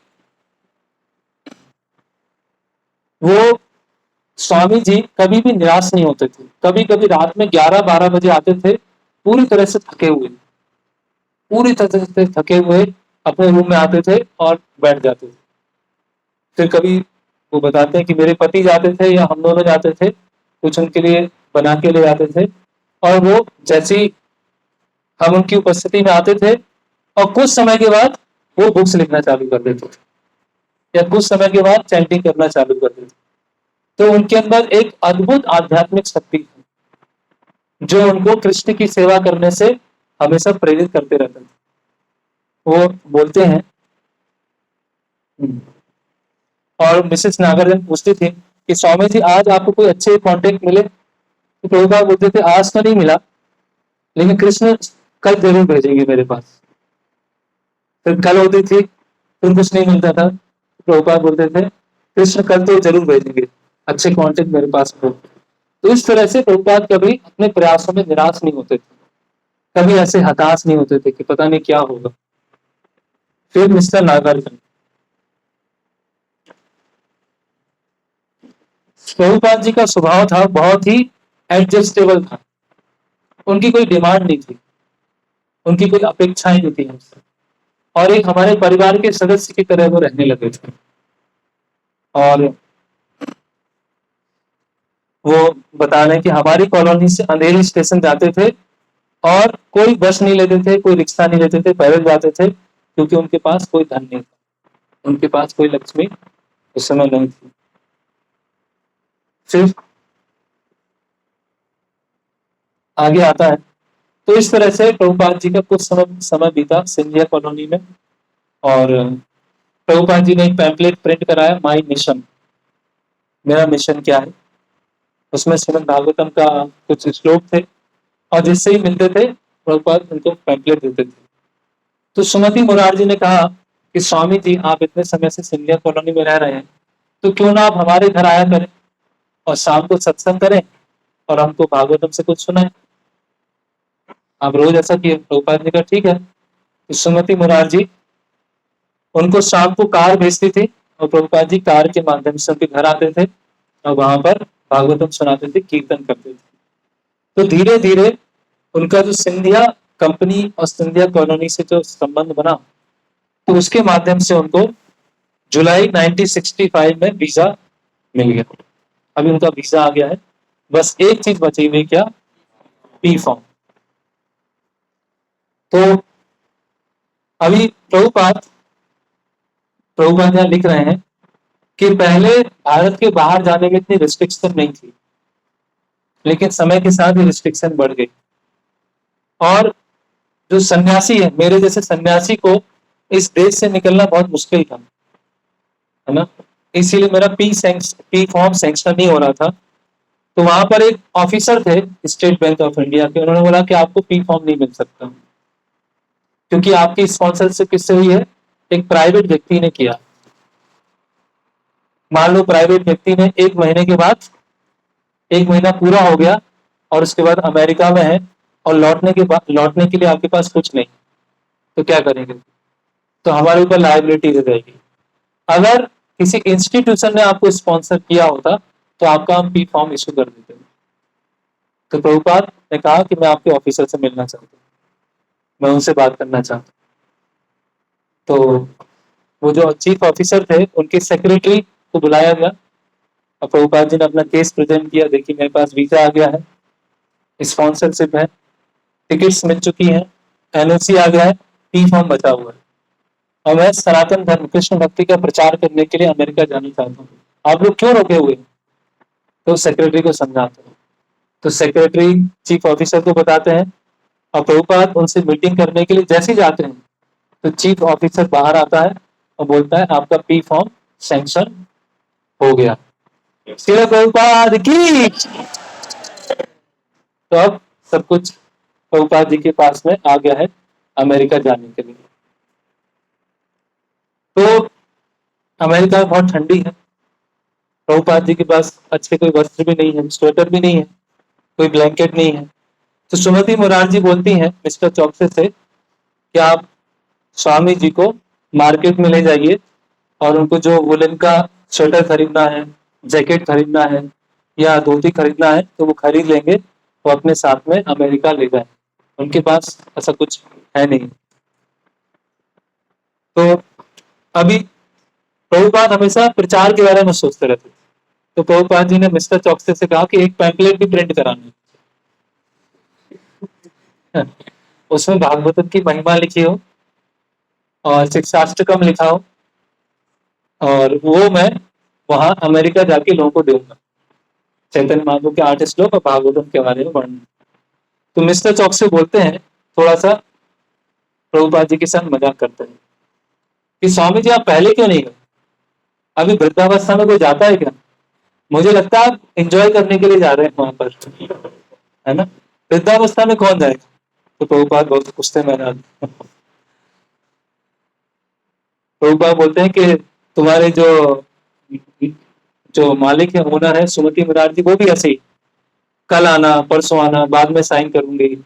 वो स्वामी जी कभी भी निराश नहीं होते थे। कभी कभी रात में 11-12 बजे आते थे, पूरी तरह से थके हुए, पूरी तरह से थके हुए अपने रूम में आते थे और बैठ जाते थे। फिर कभी वो बताते हैं कि मेरे पति जाते थे या हम दोनों जाते थे, कुछ उनके लिए बना के ले जाते थे, और वो जैसे ही हम उनकी उपस्थिति में आते थे और कुछ समय के बाद वो बुक्स लिखना चालू कर देते थे, या कुछ समय के बाद चैंटिंग करना चालू कर देते थे। तो उनके अंदर एक अद्भुत आध्यात्मिक शक्ति थी जो उनको कृष्ण की सेवा करने से हमेशा प्रेरित करते रहते थे। वो बोलते हैं, और मिसेस नागार्जुन पूछती थी कि स्वामी जी आज आपको कोई अच्छे कांटेक्ट मिले? तो प्रभुपाद बोलते थे आज तो नहीं मिला, लेकिन कृष्ण कल जरूर भेजेंगे मेरे पास। फिर कल होती थी, फिर कुछ नहीं मिलता था, प्रभुपाद बोलते थे कृष्ण कल तो जरूर भेजेंगे, अच्छे कांटेक्ट मेरे पास हो। तो इस तरह से प्रभुपाद कभी अपने प्रयासों में निराश नहीं होते थे, कभी ऐसे हताश नहीं होते थे कि पता नहीं क्या होगा। फिर मिस्टर नागार्जुन, प्रभुपाद जी का स्वभाव था बहुत ही एडजस्टेबल था। उनकी कोई डिमांड नहीं थी, उनकी कोई अपेक्षाएं नहीं थी हमसे, और एक हमारे परिवार के सदस्य की तरह वो रहने लगे थे। और वो बता रहे हैं कि हमारी कॉलोनी से अंधेरी स्टेशन जाते थे और कोई बस नहीं लेते थे, कोई रिक्शा नहीं लेते थे, पैदल जाते थे, क्योंकि उनके पास कोई धन नहीं था, उनके पास कोई लक्ष्मी उस समय नहीं थी। फिर आगे आता है, तो इस तरह से प्रभुपाद जी का कुछ समय बीता सिंधिया कॉलोनी में। और प्रभुपाद जी ने एक पैम्पलेट प्रिंट कराया, माई मिशन, मेरा मिशन क्या है। उसमें श्रीमद् भागवतम का कुछ श्लोक थे, और जिससे ही मिलते थे प्रभुपाद उनको पैम्पलेट देते थे। तो सुमति मुरारजी ने कहा कि स्वामी जी आप इतने समय से सिंधिया कॉलोनी में रह रहे हैं, तो क्यों ना आप हमारे घर आया करें और शाम को सत्संग करें और हमको भागवतम से कुछ सुनाएं। आप रोज ऐसा किए। प्रभुपाद ने कहा ठीक है। तो सुमति मुरारजी उनको शाम को कार भेजती थी, और प्रभुपाद जी कार के माध्यम से उनके घर आते थे और वहां पर भागवतम सुनाते थे, कीर्तन करते थे। तो धीरे धीरे उनका जो सिंधिया कंपनी और सिंधिया कॉलोनी से जो संबंध बना, तो उसके माध्यम से उनको जुलाई 1965 में वीजा मिल गया। अभी उनका वीजा आ गया है, बस एक चीज बची हुई, क्या? P form. तो अभी प्रभुपाद यहाँ लिख रहे हैं कि पहले भारत के बाहर जाने में इतनी रिस्ट्रिक्शन नहीं थी, लेकिन समय के साथ ये रिस्ट्रिक्शन बढ़ गई। और जो सन्यासी है, मेरे जैसे सन्यासी को इस देश से निकलना बहुत मुश्किल था, है ना। इसीलिए मेरा पी फॉर्म सैंक्शन नहीं हो रहा था। तो वहां पर एक ऑफिसर थे स्टेट बैंक ऑफ इंडिया के, उन्होंने बोला कि आपको पी फॉर्म नहीं मिल सकता, क्योंकि आपकी स्पॉन्सरशिप किससे हुई है, एक प्राइवेट व्यक्ति ने किया। मान लो प्राइवेट व्यक्ति ने 1 महीने के बाद, 1 महीना पूरा हो गया और उसके बाद अमेरिका में है, और लौटने के लिए आपके पास कुछ नहीं, तो क्या करेंगे? तो हमारे ऊपर लायबिलिटी हो जाएगी। अगर किसी इंस्टीट्यूशन ने आपको स्पॉन्सर किया होता तो आपका हम पी फॉर्म इशू कर देते। तो प्रभुपाद ने कहा कि मैं आपके ऑफिसर से मिलना चाहता हूँ, मैं उनसे बात करना चाहता हूँ। तो वो जो चीफ ऑफिसर थे उनके सेक्रेटरी को बुलाया गया और प्रभुपाद जी ने अपना केस प्रेजेंट किया, देखिए मेरे पास वीजा आ गया है, स्पॉन्सरशिप है, टिकट्स मिल चुकी हैं, एनओसी आ गया है, पी फॉर्म बचा हुआ है, और मैं सनातन धर्म कृष्ण भक्ति का प्रचार करने के लिए अमेरिका जाना चाहता हूँ, आप लोग क्यों रोके हुए? तो सेक्रेटरी को समझाते हैं। तो सेक्रेटरी चीफ ऑफिसर को बताते हैं और प्रभुपाद उनसे मीटिंग करने के लिए जैसे ही जाते हैं तो चीफ ऑफिसर बाहर आता है और बोलता है आपका पी फॉर्म सैंक्शन हो गया। श्री प्रभुपाद की। तो अब सब कुछ प्रभुपाद जी के पास में आ गया है अमेरिका जाने के लिए। तो अमेरिका में बहुत ठंडी है, प्रभुपाद जी के पास अच्छे कोई वस्त्र भी नहीं है, स्वेटर भी नहीं है, कोई ब्लैंकेट नहीं है। तो सुमति मुरारजी बोलती हैं मिस्टर चौकसे से कि आप स्वामी जी को मार्केट में ले जाइए और उनको जो वुलन का स्वेटर खरीदना है, जैकेट खरीदना है या धोती खरीदना है तो वो खरीद लेंगे, वो अपने साथ में अमेरिका ले जाए, उनके पास ऐसा कुछ है नहीं। तो अभी प्रभुपाद हमेशा प्रचार के बारे में सोचते रहते थे। तो प्रभुपाद जी ने मिस्टर चौकसे से कहा कि एक पैम्पलेट भी प्रिंट कराना है, उसमें भागवतम की महिमा लिखी हो और शिक्षाष्टकम लिखा हो, और वो मैं वहां अमेरिका जाके लोगों को दूंगा, चैतन्य महाप्रभु के 8 श्लोक और भागवतम के बारे में वर्णन। तो मिस्टर चौक से बोलते हैं, थोड़ा सा प्रभुपाद जी के साथ मजाक करते हैं कि स्वामी जी आप पहले क्यों नहीं गए, अभी वृद्धावस्था में कोई जाता है क्या? मुझे लगता है आप एंजॉय करने के लिए जा रहे हैं वहां पर, है ना, वृद्धावस्था में कौन जाएगा? तो प्रभुपाद बहुत पूछते हैं, मैंने प्रभुपाद बोलते हैं कि तुम्हारे जो जो मालिक है, ओनर है सुमति मुरारजी, वो भी ऐसे ही कल आना परसों आना बाद में साइन करूंगी,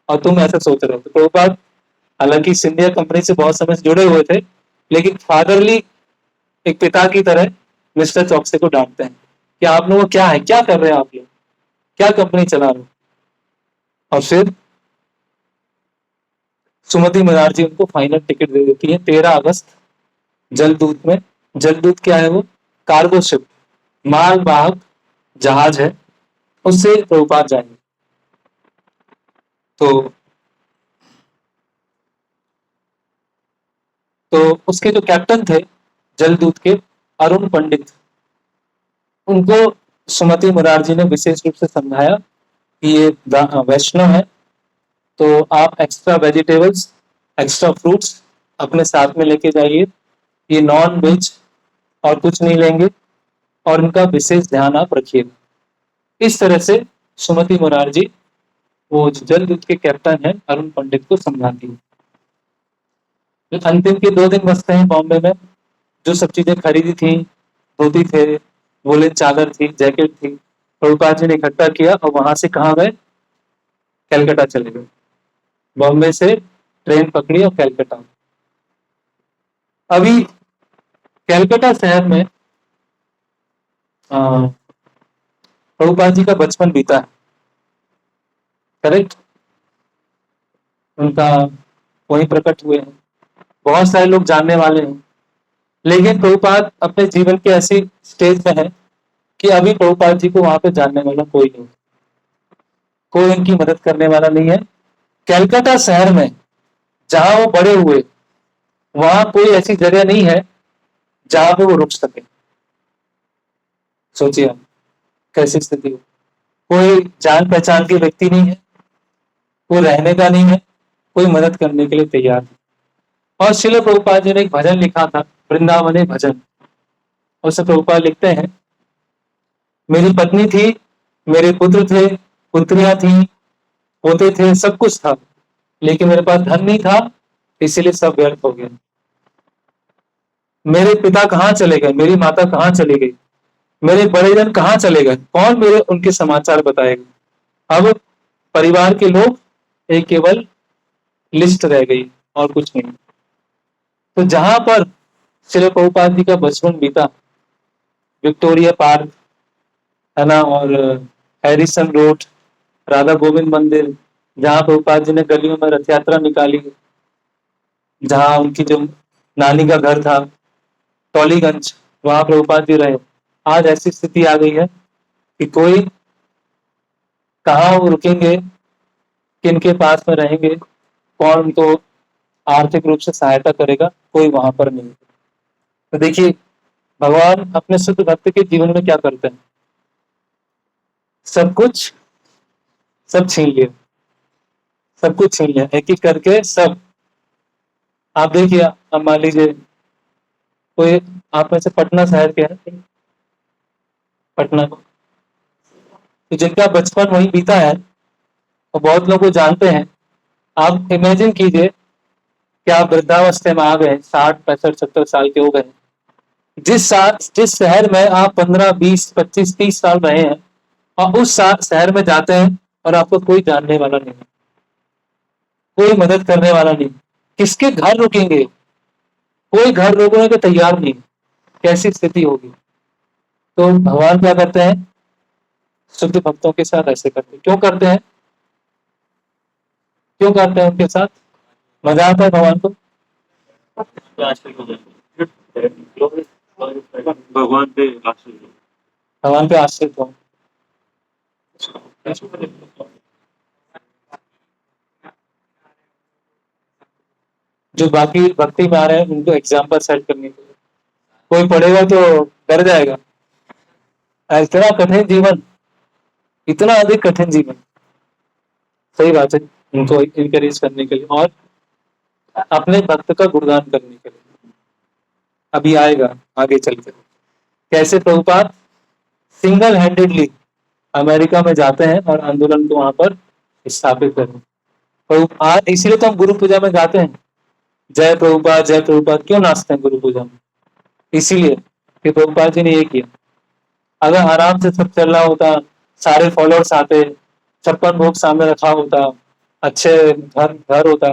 और तुम ऐसा सोच रहे हो। तो प्रभुपाद हालांकि सिंधिया कंपनी से बहुत समय से जुड़े हुए थे, लेकिन फादरली एक पिता की तरह मिस्टर चौकसे को डांटते हैं कि आप लोगों क्या है, क्या कर रहे हैं आप लोग, क्या कंपनी चला रहे हो। और फिर सुमति मुरारजी उनको फाइनल टिकट दे देती है 13 अगस्त, जलदूत में। जलदूत क्या है? वो कार्गो शिप, मालवाहक जहाज है, उससे प्रभुपाद जाएंगे। तो उसके जो कैप्टन थे जलदूत के, अरुण पंडित, उनको सुमति मुरारजी ने विशेष रूप से समझाया कि ये वैष्णव है, तो आप एक्स्ट्रा वेजिटेबल्स, एक्स्ट्रा फ्रूट्स अपने साथ में लेके जाइए, ये नॉन वेज और कुछ नहीं लेंगे, और इनका विशेष ध्यान आप रखिएगा। इस तरह से सुमति मुरारजी वो जलदूत के कैप्टन है अरुण पंडित को समझाती है। तो अंतिम के 2 दिन बसते हैं बॉम्बे में, जो सब चीजें खरीदी थी, धोती थे, वोलन चादर थी, जैकेट थी, प्रभुपाद जी ने इकट्ठा किया और वहां से कहाँ गए? कलकत्ता चले गए। बॉम्बे से ट्रेन पकड़ी और कलकत्ता। अभी कलकत्ता शहर में प्रभुपाद जी का बचपन बीता है, करेक्ट, उनका वहीं प्रकट हुए हैं, बहुत सारे लोग जानने वाले हैं। लेकिन प्रभुपाद अपने जीवन के ऐसी स्टेज में है कि अभी प्रभुपाद जी को वहां पे जानने वाला कोई नहीं, कोई उनकी मदद करने वाला नहीं है। कलकत्ता शहर में जहां वो बड़े हुए, वहां कोई ऐसी जगह नहीं है जहां पे वो रुक सके। सोचिए आप कैसी स्थिति हो, कोई जान पहचान के व्यक्ति नहीं है, वो रहने का नहीं है, कोई मदद करने के लिए तैयार है। और श्रील प्रभुपाद जी ने एक भजन लिखा था, वृंदावने भजन। उससे प्रभुपाद लिखते हैं, मेरी पत्नी थी, मेरे पुत्र थे, पुत्रियां थी, पोते थे, सब कुछ था, लेकिन मेरे पास धन नहीं था, इसीलिए सब व्यर्थ हो गया। मेरे पिता कहाँ चले गए, मेरी माता कहाँ चली गई, मेरे बड़े जन कहाँ चले गए, कौन मेरे उनके समाचार बताएगा। अब परिवार के लोग एक केवल लिस्ट रह गई और कुछ नहीं। तो जहां पर श्रील प्रभुपाद जी का बचपन बीता, विक्टोरिया पार्क है ना, और हैरिसन रोड, राधा गोविंद मंदिर, जहां प्रभुपाद जी ने गलियों में रथ यात्रा निकाली, जहां उनकी जो नानी का घर था टॉलीगंज, वहां प्रभुपाद जी रहे। आज ऐसी स्थिति आ गई है कि कोई कहाँ वो रुकेंगे, किनके पास में रहेंगे, कौन उनको आर्थिक रूप से सहायता करेगा, कोई वहां पर नहीं। तो देखिए भगवान अपने शुद्ध भक्त के जीवन में क्या करते हैं, सब कुछ सब छीन लिया, सब कुछ छीन लिया, एक एक करके सब। आप देखिए, अब मान लीजिए कोई आप में से पटना शहर के हैं, पटना, तो जिनका बचपन वहीं बीता है और बहुत लोग को जानते हैं। आप इमेजिन कीजिए कि आप वृद्धावस्था में आ गए, 60 65 70 साल के हो गए, जिस शहर में आप 15 20 25 30 साल रहे हैं, और उस शहर में जाते हैं और आपको कोई जानने वाला नहीं, कोई मदद करने वाला नहीं, किसके घर रुकेंगे, कोई घर रोकने को तैयार नहीं, कैसी स्थिति होगी। तो भगवान क्या करते हैं, शुद्ध भक्तों के साथ ऐसे करते हैं। क्यों करते हैं, क्यों करते हैं उनके साथ, मजा आता है भगवान को। भगवान पे आश्रित हो। भगवान पे आश्रित हो। जो बाकी भक्ति में आ रहे हैं उनको एग्जाम्पल सेट करने के लिए, कोई पढ़ेगा तो डर जाएगा, इतना कठिन जीवन, इतना अधिक कठिन जीवन। सही बात है, उनको इनकरेज करने के लिए और अपने भक्त का गुणगान करने के लिए। अभी आएगा आगे चलकर कैसे प्रभुपाद सिंगल हैंडेडली अमेरिका में जाते हैं और आंदोलन को वहां पर स्थापित करें। प्रभुपाद, इसीलिए तो हम गुरु पूजा में गाते हैं, जय प्रभुपाद जय प्रभुपाद। क्यों नाचते हैं गुरु पूजा में, इसीलिए कि प्रभुपाद जी ने ये किया। अगर आराम से सब चल रहा होता, सारे फॉलोअर्स आते, 56 भोग सामने रखा होता, अच्छे घर घर होता,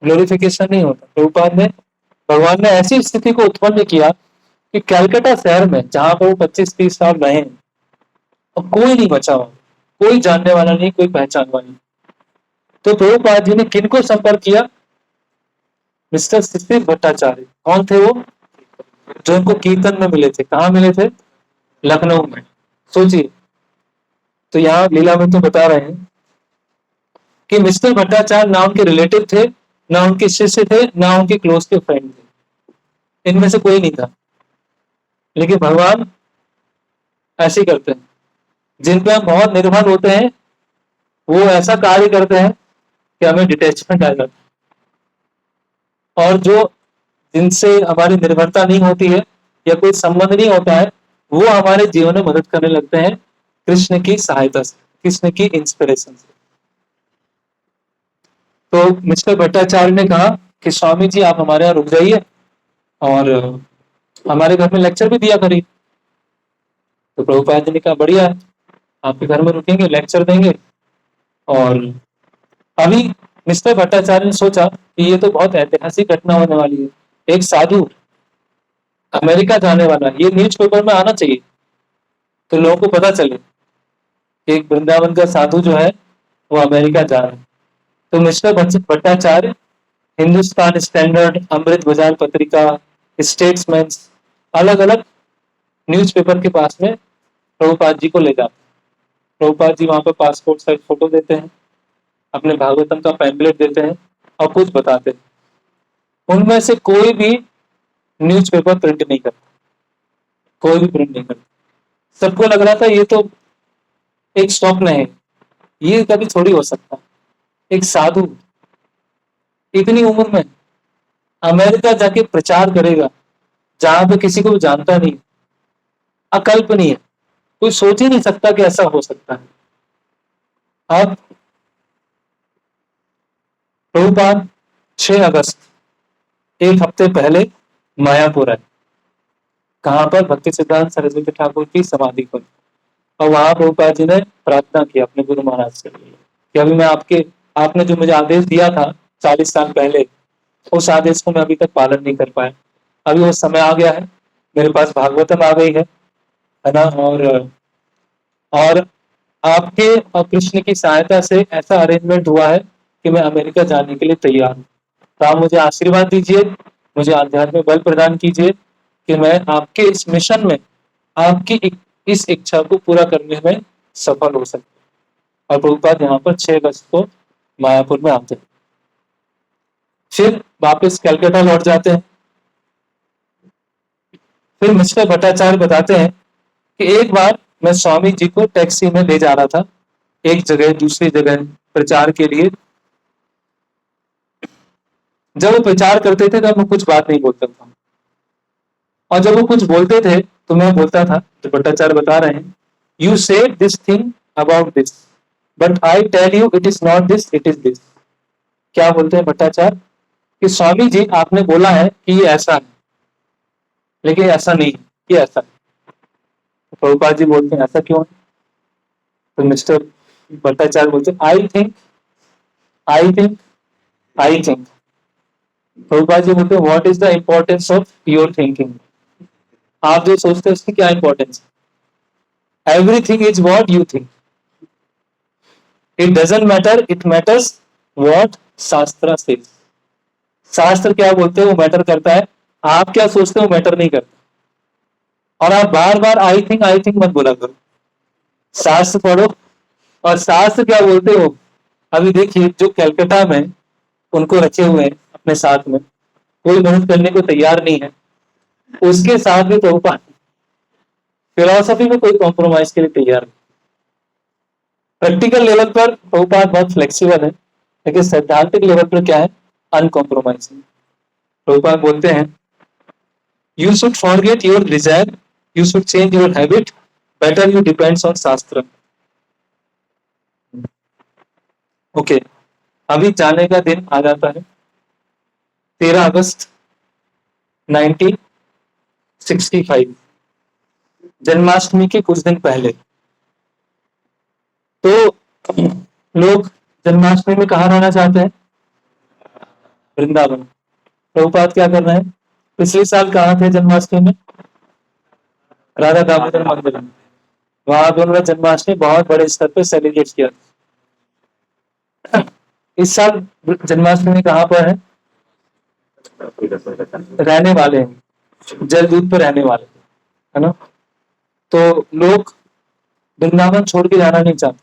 ग्लोरिफिकेशन नहीं होता। प्रभुपाद ने, भगवान ने ऐसी स्थिति को उत्पन्न किया कि कलकत्ता शहर में जहां पर वो 25 30 साल रहे, और कोई नहीं बचा हुआ, कोई जानने वाला नहीं, कोई पहचान वाला नहीं। तो प्रभुपाद जी ने किनको संपर्क किया, मिस्टर शिशिर भट्टाचार्य। कौन थे वो, जो उनको कीर्तन में मिले थे। कहाँ मिले थे, लखनऊ में। सोचिए, तो यहाँ लीला में तो बता रहे हैं कि मिस्टर भट्टाचार्य ना उनके रिलेटिव थे, ना उनके शिष्य थे, ना उनके क्लोज के फ्रेंड थे, इनमें से कोई नहीं था। लेकिन भगवान ऐसे ही करते हैं, जिन पे हम बहुत निर्भर होते हैं वो ऐसा कार्य करते हैं कि हमें डिटैचमेंट आ जाता है, और जो जिनसे हमारी निर्भरता नहीं होती है या कोई संबंध नहीं होता है, वो हमारे जीवन में मदद करने लगते हैं कृष्ण की सहायता से, कृष्ण की इंस्पिरेशन से। तो मिस्टर भट्टाचार्य ने कहा कि स्वामी जी आप हमारे यहाँ रुक जाइए और हमारे घर में लेक्चर भी दिया करिए। तो प्रभुपाद जी ने कहा बढ़िया है, आपके घर में रुकेंगे, लेक्चर देंगे। और अभी मिस्टर भट्टाचार्य ने सोचा कि ये तो बहुत ऐतिहासिक घटना होने वाली है, एक साधु अमेरिका जाने वाला, ये न्यूज़पेपर में आना चाहिए तो लोगों को पता चले कि एक वृंदावन का साधु जो है वो अमेरिका जा रहा है। तो मिस्टर भट्टाचार्य हिंदुस्तान स्टैंडर्ड, अमृत बाजार पत्रिका, स्टेट्समैन, अलग अलग न्यूज़पेपर के पास में प्रभुपाद जी को ले जाते हैं। प्रभुपाद जी वहां पर पासपोर्ट साइज फोटो देते हैं, अपने भागवतम का पैम्पलेट देते हैं और कुछ बताते हैं। उनमें से कोई भी न्यूज़पेपर प्रिंट नहीं करता, कोई भी प्रिंट नहीं करता। सबको लग रहा था ये तो एक स्वप्न है, ये कभी थोड़ी हो सकता। एक साधु इतनी उम्र में अमेरिका जाके प्रचार करेगा जहां पे किसी को भी जानता नहीं, अकल्पनीय, कोई सोच ही नहीं सकता कि ऐसा हो सकता है। अब प्रभुपाद 6 अगस्त, एक हफ्ते पहले मायापुर है, कहां पर भक्ति सिद्धांत सरस्वती ठाकुर की समाधि पर, और वहां प्रभुपाद जी ने प्रार्थना की अपने गुरु महाराज से कि अभी मैं आपने जो मुझे आदेश दिया था 40 साल पहले, उस आदेश को मैं अभी तक पालन नहीं कर पाया। अभी वो समय आ गया है, मेरे पास भागवतम आ गई है ना, और आपके और कृष्ण की सहायता से ऐसा अरेंजमेंट हुआ है कि मैं अमेरिका जाने के लिए तैयार हूँ। तो आप मुझे आशीर्वाद दीजिए, मुझे आध्यात्मिक बल प्रदान कीजिए कि मैं आपके इस मिशन में, आपकी इस इच्छा को पूरा करने में सफल हो सकूं। और प्रभुपाद यहाँ पर 6 अगस्त को मायापुर में आते हैं, फिर वापस कलकत्ता लौट जाते हैं। फिर मिस्टर भट्टाचार्य बताते हैं कि एक बार मैं स्वामी जी को टैक्सी में ले जा रहा था, एक जगह दूसरी जगह प्रचार के लिए। जब वो प्रचार करते थे तब मैं कुछ बात नहीं बोलता था, और जब वो कुछ बोलते थे तो मैं बोलता था। तो भट्टाचार्य बता रहे हैं, you said this thing about this, but I tell you it is not this, it is this. क्या बोलते हैं भट्टाचार्य कि स्वामी जी आपने बोला है कि ये ऐसा है, लेकिन ऐसा नहीं, ये ऐसा है। तो प्रभुपाद जी बोलते हैं ऐसा क्यों है? तो मिस्टर भट्टाचार्य बोलते हैं I think, I think, I think. Prabhupada ji बोलते हैं what is the importance of your thinking? आप जो सोचते हैं उसकी क्या इंपॉर्टेंस है? Everything is what you think, it doesn't matter, it matters what shastra says. शास्त्र क्या बोलते हैं वो मैटर करता है, आप क्या सोचते हो मैटर नहीं करता। और आप बार बार आई थिंक मत बोला करो, शास्त्र पढ़ो। और शास्त्र क्या बोलते हो, अभी देखिए जो कलकत्ता में उनको रखे हुए हैं अपने साथ में, कोई मदद करने को तैयार नहीं है, उसके साथ भी प्रभुपाद फिलोसफी में कोई कॉम्प्रोमाइज के लिए तैयार नहीं। प्रैक्टिकल लेवल पर प्रभुपाद बहुत फ्लेक्सिबल है, लेकिन सैद्धांतिक लेवल पर क्या है, अनकॉम्प्रोमाइजिंग। प्रभुपाद बोलते हैं you should forget your desire, you should change your habit, better you depends on शास्त्र। ओके, अभी जाने का दिन आ जाता है 13 अगस्त 1965, जन्माष्टमी के कुछ दिन पहले। तो लोग जन्माष्टमी में कहाँ रहना चाहते हैं? वृंदावन। प्रभुपाद क्या कर रहे हैं? पिछले साल कहाँ थे जन्माष्टमी में? राधा दामोदर मंदिर में। वहां पर उन्होंने जन्माष्टमी बहुत बड़े स्तर पर सेलिब्रेट किया। इस साल जन्माष्टमी कहाँ पर है? रहने वाले हैं, जलदूत पर रहने वाले है ना। तो लोग वृंदावन छोड़ के जाना नहीं चाहते,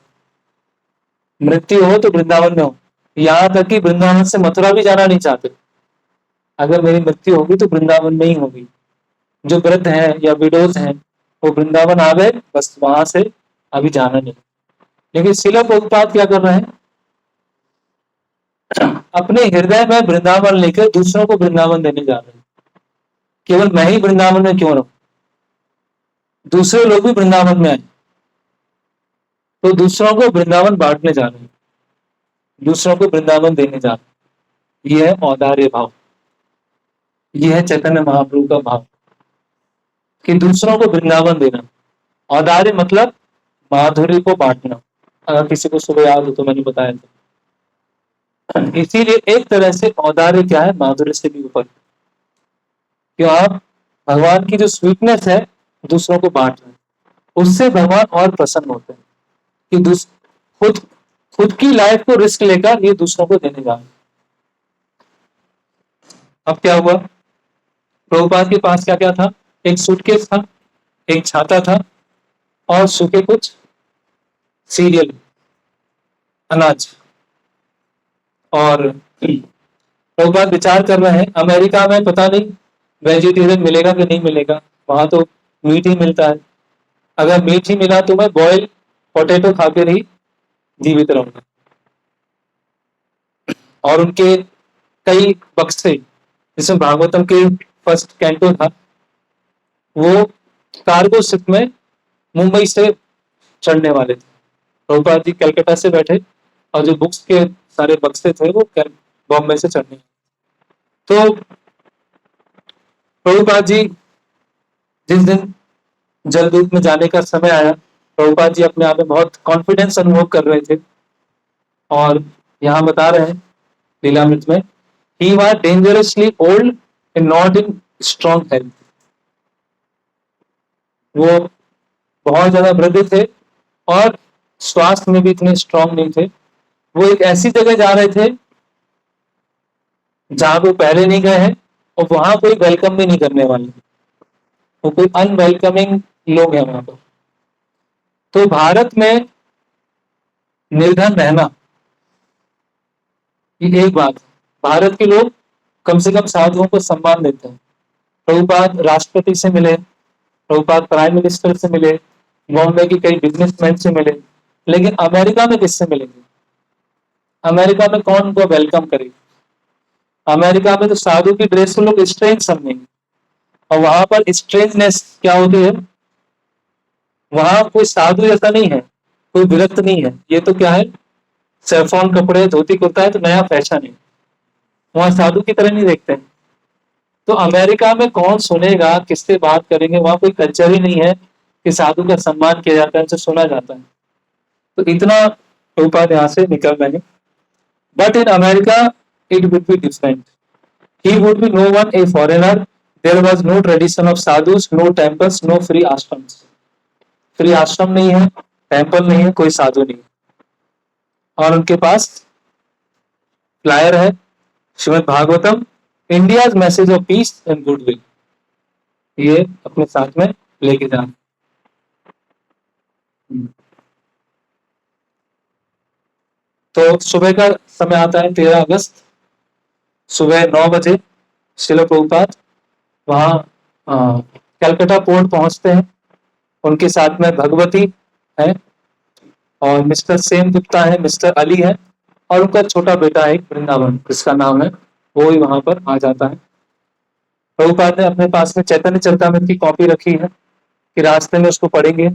मृत्यु हो तो वृंदावन में हो, यहाँ तक कि वृंदावन से मथुरा भी जाना नहीं चाहते। अगर मेरी मृत्यु होगी तो वृंदावन में ही होगी। जो वृद्ध हैं या विडोज हैं वो वृंदावन आ गए, बस वहां से अभी जाना नहीं। लेकिन शिला प्रभुपाद क्या कर रहे हैं? अपने हृदय में वृंदावन लेकर दूसरों को वृंदावन देने जा रहे हैं। केवल मैं ही वृंदावन में क्यों रहूं, दूसरे लोग भी वृंदावन में आए, तो दूसरों को वृंदावन बांटने जा रहे हैं, दूसरों को वृंदावन देने जा रहे हैं। यह है औदार्य भाव, यह है चैतन्य महाप्रभु का भाव कि दूसरों को वृंदावन देना। औदार्य मतलब माधुर्य को बांटना। अगर किसी को सुबह याद हो तो मैंने बताया था। इसीलिए एक तरह से औदार्य क्या है, माधुर्य से भी ऊपर, कि आप भगवान की जो स्वीटनेस है दूसरों को बांट रहे हैं, उससे भगवान और प्रसन्न होते हैं कि खुद की लाइफ को रिस्क लेकर ये दूसरों को देने जा रहे हैं। अब क्या हुआ, प्रभुपाद के पास क्या क्या था? एक सूटकेस था, एक छाता था, और सूखे कुछ सीरियल, अनाज। और प्रभुपाद विचार कर रहे हैं अमेरिका में पता नहीं वेजिटेरियन मिलेगा कि नहीं मिलेगा, वहां तो मीट ही मिलता है। अगर मीट ही मिला तो मैं बॉयल पोटैटो खाकर ही जीवित रहूंगा। और उनके कई बक्से, जिसमें भागवतम के फर्स्ट कैंटो था, वो कार्गो शिप में मुंबई से चढ़ने वाले थे। प्रभुपाद जी कलकत्ता से बैठे और जो बुक्स के सारे बक्से थे वो बॉम्बे से चढ़ने। तो प्रभुपाद जी जिस दिन जलदूत में जाने का समय आया, प्रभुपाद जी अपने आप में बहुत कॉन्फिडेंस अनुभव कर रहे थे। और यहाँ बता रहे हैं लीलामृत में, he was dangerously old and not in strong health। वो बहुत ज्यादा वृद्ध थे और स्वास्थ्य में भी इतने स्ट्रांग नहीं थे। वो एक ऐसी जगह जा रहे थे जहां वो पहले नहीं गए हैं और वहां कोई वेलकम भी नहीं करने वाले, वो कोई अनवेलकमिंग लोग हैं वहां पर। तो भारत में निर्धन रहना ये एक बात है। भारत के लोग कम से कम साधुओं को सम्मान देते हैं। प्रभुपाद राष्ट्रपति से मिले, प्रभुपाद प्राइम मिनिस्टर से मिले, बॉम्बे के कई बिजनेसमैन से मिले, लेकिन अमेरिका में किससे मिलेंगे? अमेरिका में कौन उनको वेलकम करेगा? अमेरिका में तो साधु की ड्रेस को लोग स्ट्रेंज समझेंगे और वहां पर स्ट्रेंजनेस क्या होती है? वहां कोई साधु जैसा नहीं है, कोई विरक्त नहीं है। ये तो क्या है, सैफरॉन कपड़े धोती कुर्ता है तो नया फैशन है। वहां साधु की तरह नहीं देखते हैं। तो अमेरिका में कौन सुनेगा, किससे बात करेंगे? वहां कोई कल्चर ही नहीं है कि साधु का सम्मान किया जाता है, उनसे सुना जाता है। तो इतना प्रभुपाद यहाँ से निकल रहे हैं। But in America it would be different. He would be no one a foreigner. There was no tradition of sadhus, no temples, no free ashrams. Free आश्रम नहीं है, टेम्पल नहीं है, कोई साधु नहीं है। और उनके पास फ्लायर है, Shrimad Bhagavatam India's message of peace and goodwill, ये अपने साथ में लेके जाना। तो सुबह का समय आता है 13 अगस्त, सुबह 9 बजे श्रील प्रभुपाद वहां कलकत्ता पोर्ट पहुंचते हैं। उनके साथ में भगवती है और मिस्टर सेन गुप्ता है, मिस्टर अली है और उनका छोटा बेटा है वृंदावन, जिसका नाम है, वो ही वहां पर आ जाता है। प्रभुपाद ने अपने पास में चैतन्य चरितामृत की कॉपी रखी है कि रास्ते में उसको पढ़ेंगे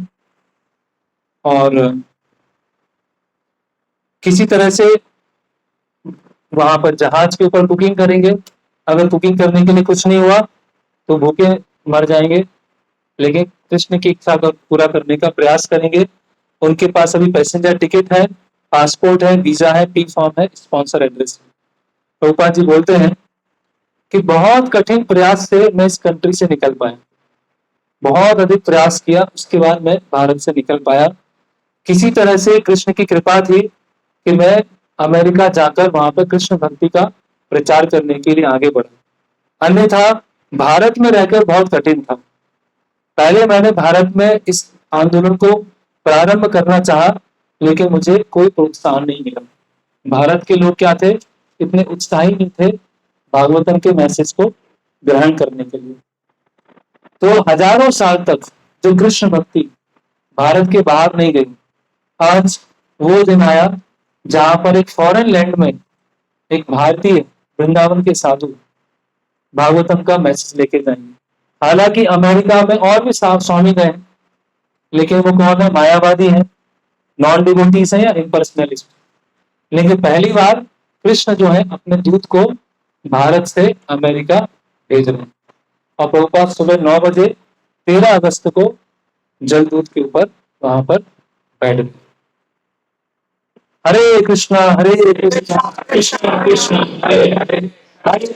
और किसी तरह से वहां पर जहाज के ऊपर बुकिंग करेंगे। अगर बुकिंग करने के लिए कुछ नहीं हुआ तो भूखे मर जाएंगे, लेकिन कृष्ण की इच्छा को पूरा करने का प्रयास करेंगे। उनके पास अभी पैसेंजर टिकट है, पासपोर्ट है, वीजा है, पी फॉर्म है, स्पॉन्सर एड्रेस है। प्रभुपाद जी बोलते हैं कि बहुत कठिन प्रयास से मैं इस कंट्री से निकल पाया, बहुत अधिक प्रयास किया, उसके बाद मैं भारत से निकल पाया। किसी तरह से कृष्ण की कृपा थी कि मैं अमेरिका जाकर वहां पर कृष्ण भक्ति का प्रचार करने के लिए आगे बढ़ा। अन्यथा भारत में रहकर बहुत कठिन था। पहले मैंने भारत में इस आंदोलन को प्रारंभ करना चाहा, लेकिन मुझे कोई प्रोत्साहन नहीं मिला। भारत के लोग क्या थे, इतने उत्साही नहीं थे भागवतम के मैसेज को ग्रहण करने के लिए। तो हजारों साल तक जो कृष्ण भक्ति भारत के बाहर नहीं गई, आज वो दिन आया जहां पर एक फॉरेन लैंड में एक भारतीय वृंदावन के साधु भागवतम का मैसेज लेके जाएंगे। हालांकि अमेरिका में और भी स्वामी गए, लेकिन वो कौन है? मायावादी है, नॉन डिवोटीज है या इम्पर्सनलिस्ट। लेकिन पहली बार कृष्ण जो है अपने दूत को भारत से अमेरिका भेज रहे हैं। और प्रभुपाद सुबह 9 बजे 13 अगस्त को जलदूत के ऊपर वहां पर बैठ गए। हरे कृष्णा कृष्ण कृष्ण हरे हरे हरे।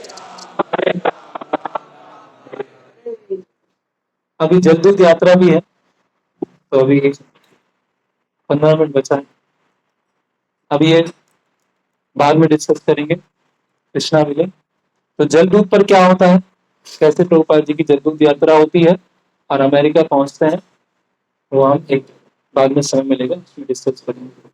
अभी जलदूत यात्रा भी है, तो अभी 15 मिनट बचा है। अभी ये बाद में डिस्कस करेंगे कृष्णा विले। तो जलदूत पर क्या होता है, कैसे प्रभुपाद जी की जलदूत यात्रा होती है और अमेरिका पहुंचते हैं, वो हम एक बाद में समय मिलेगा उसमें डिस्कस करेंगे।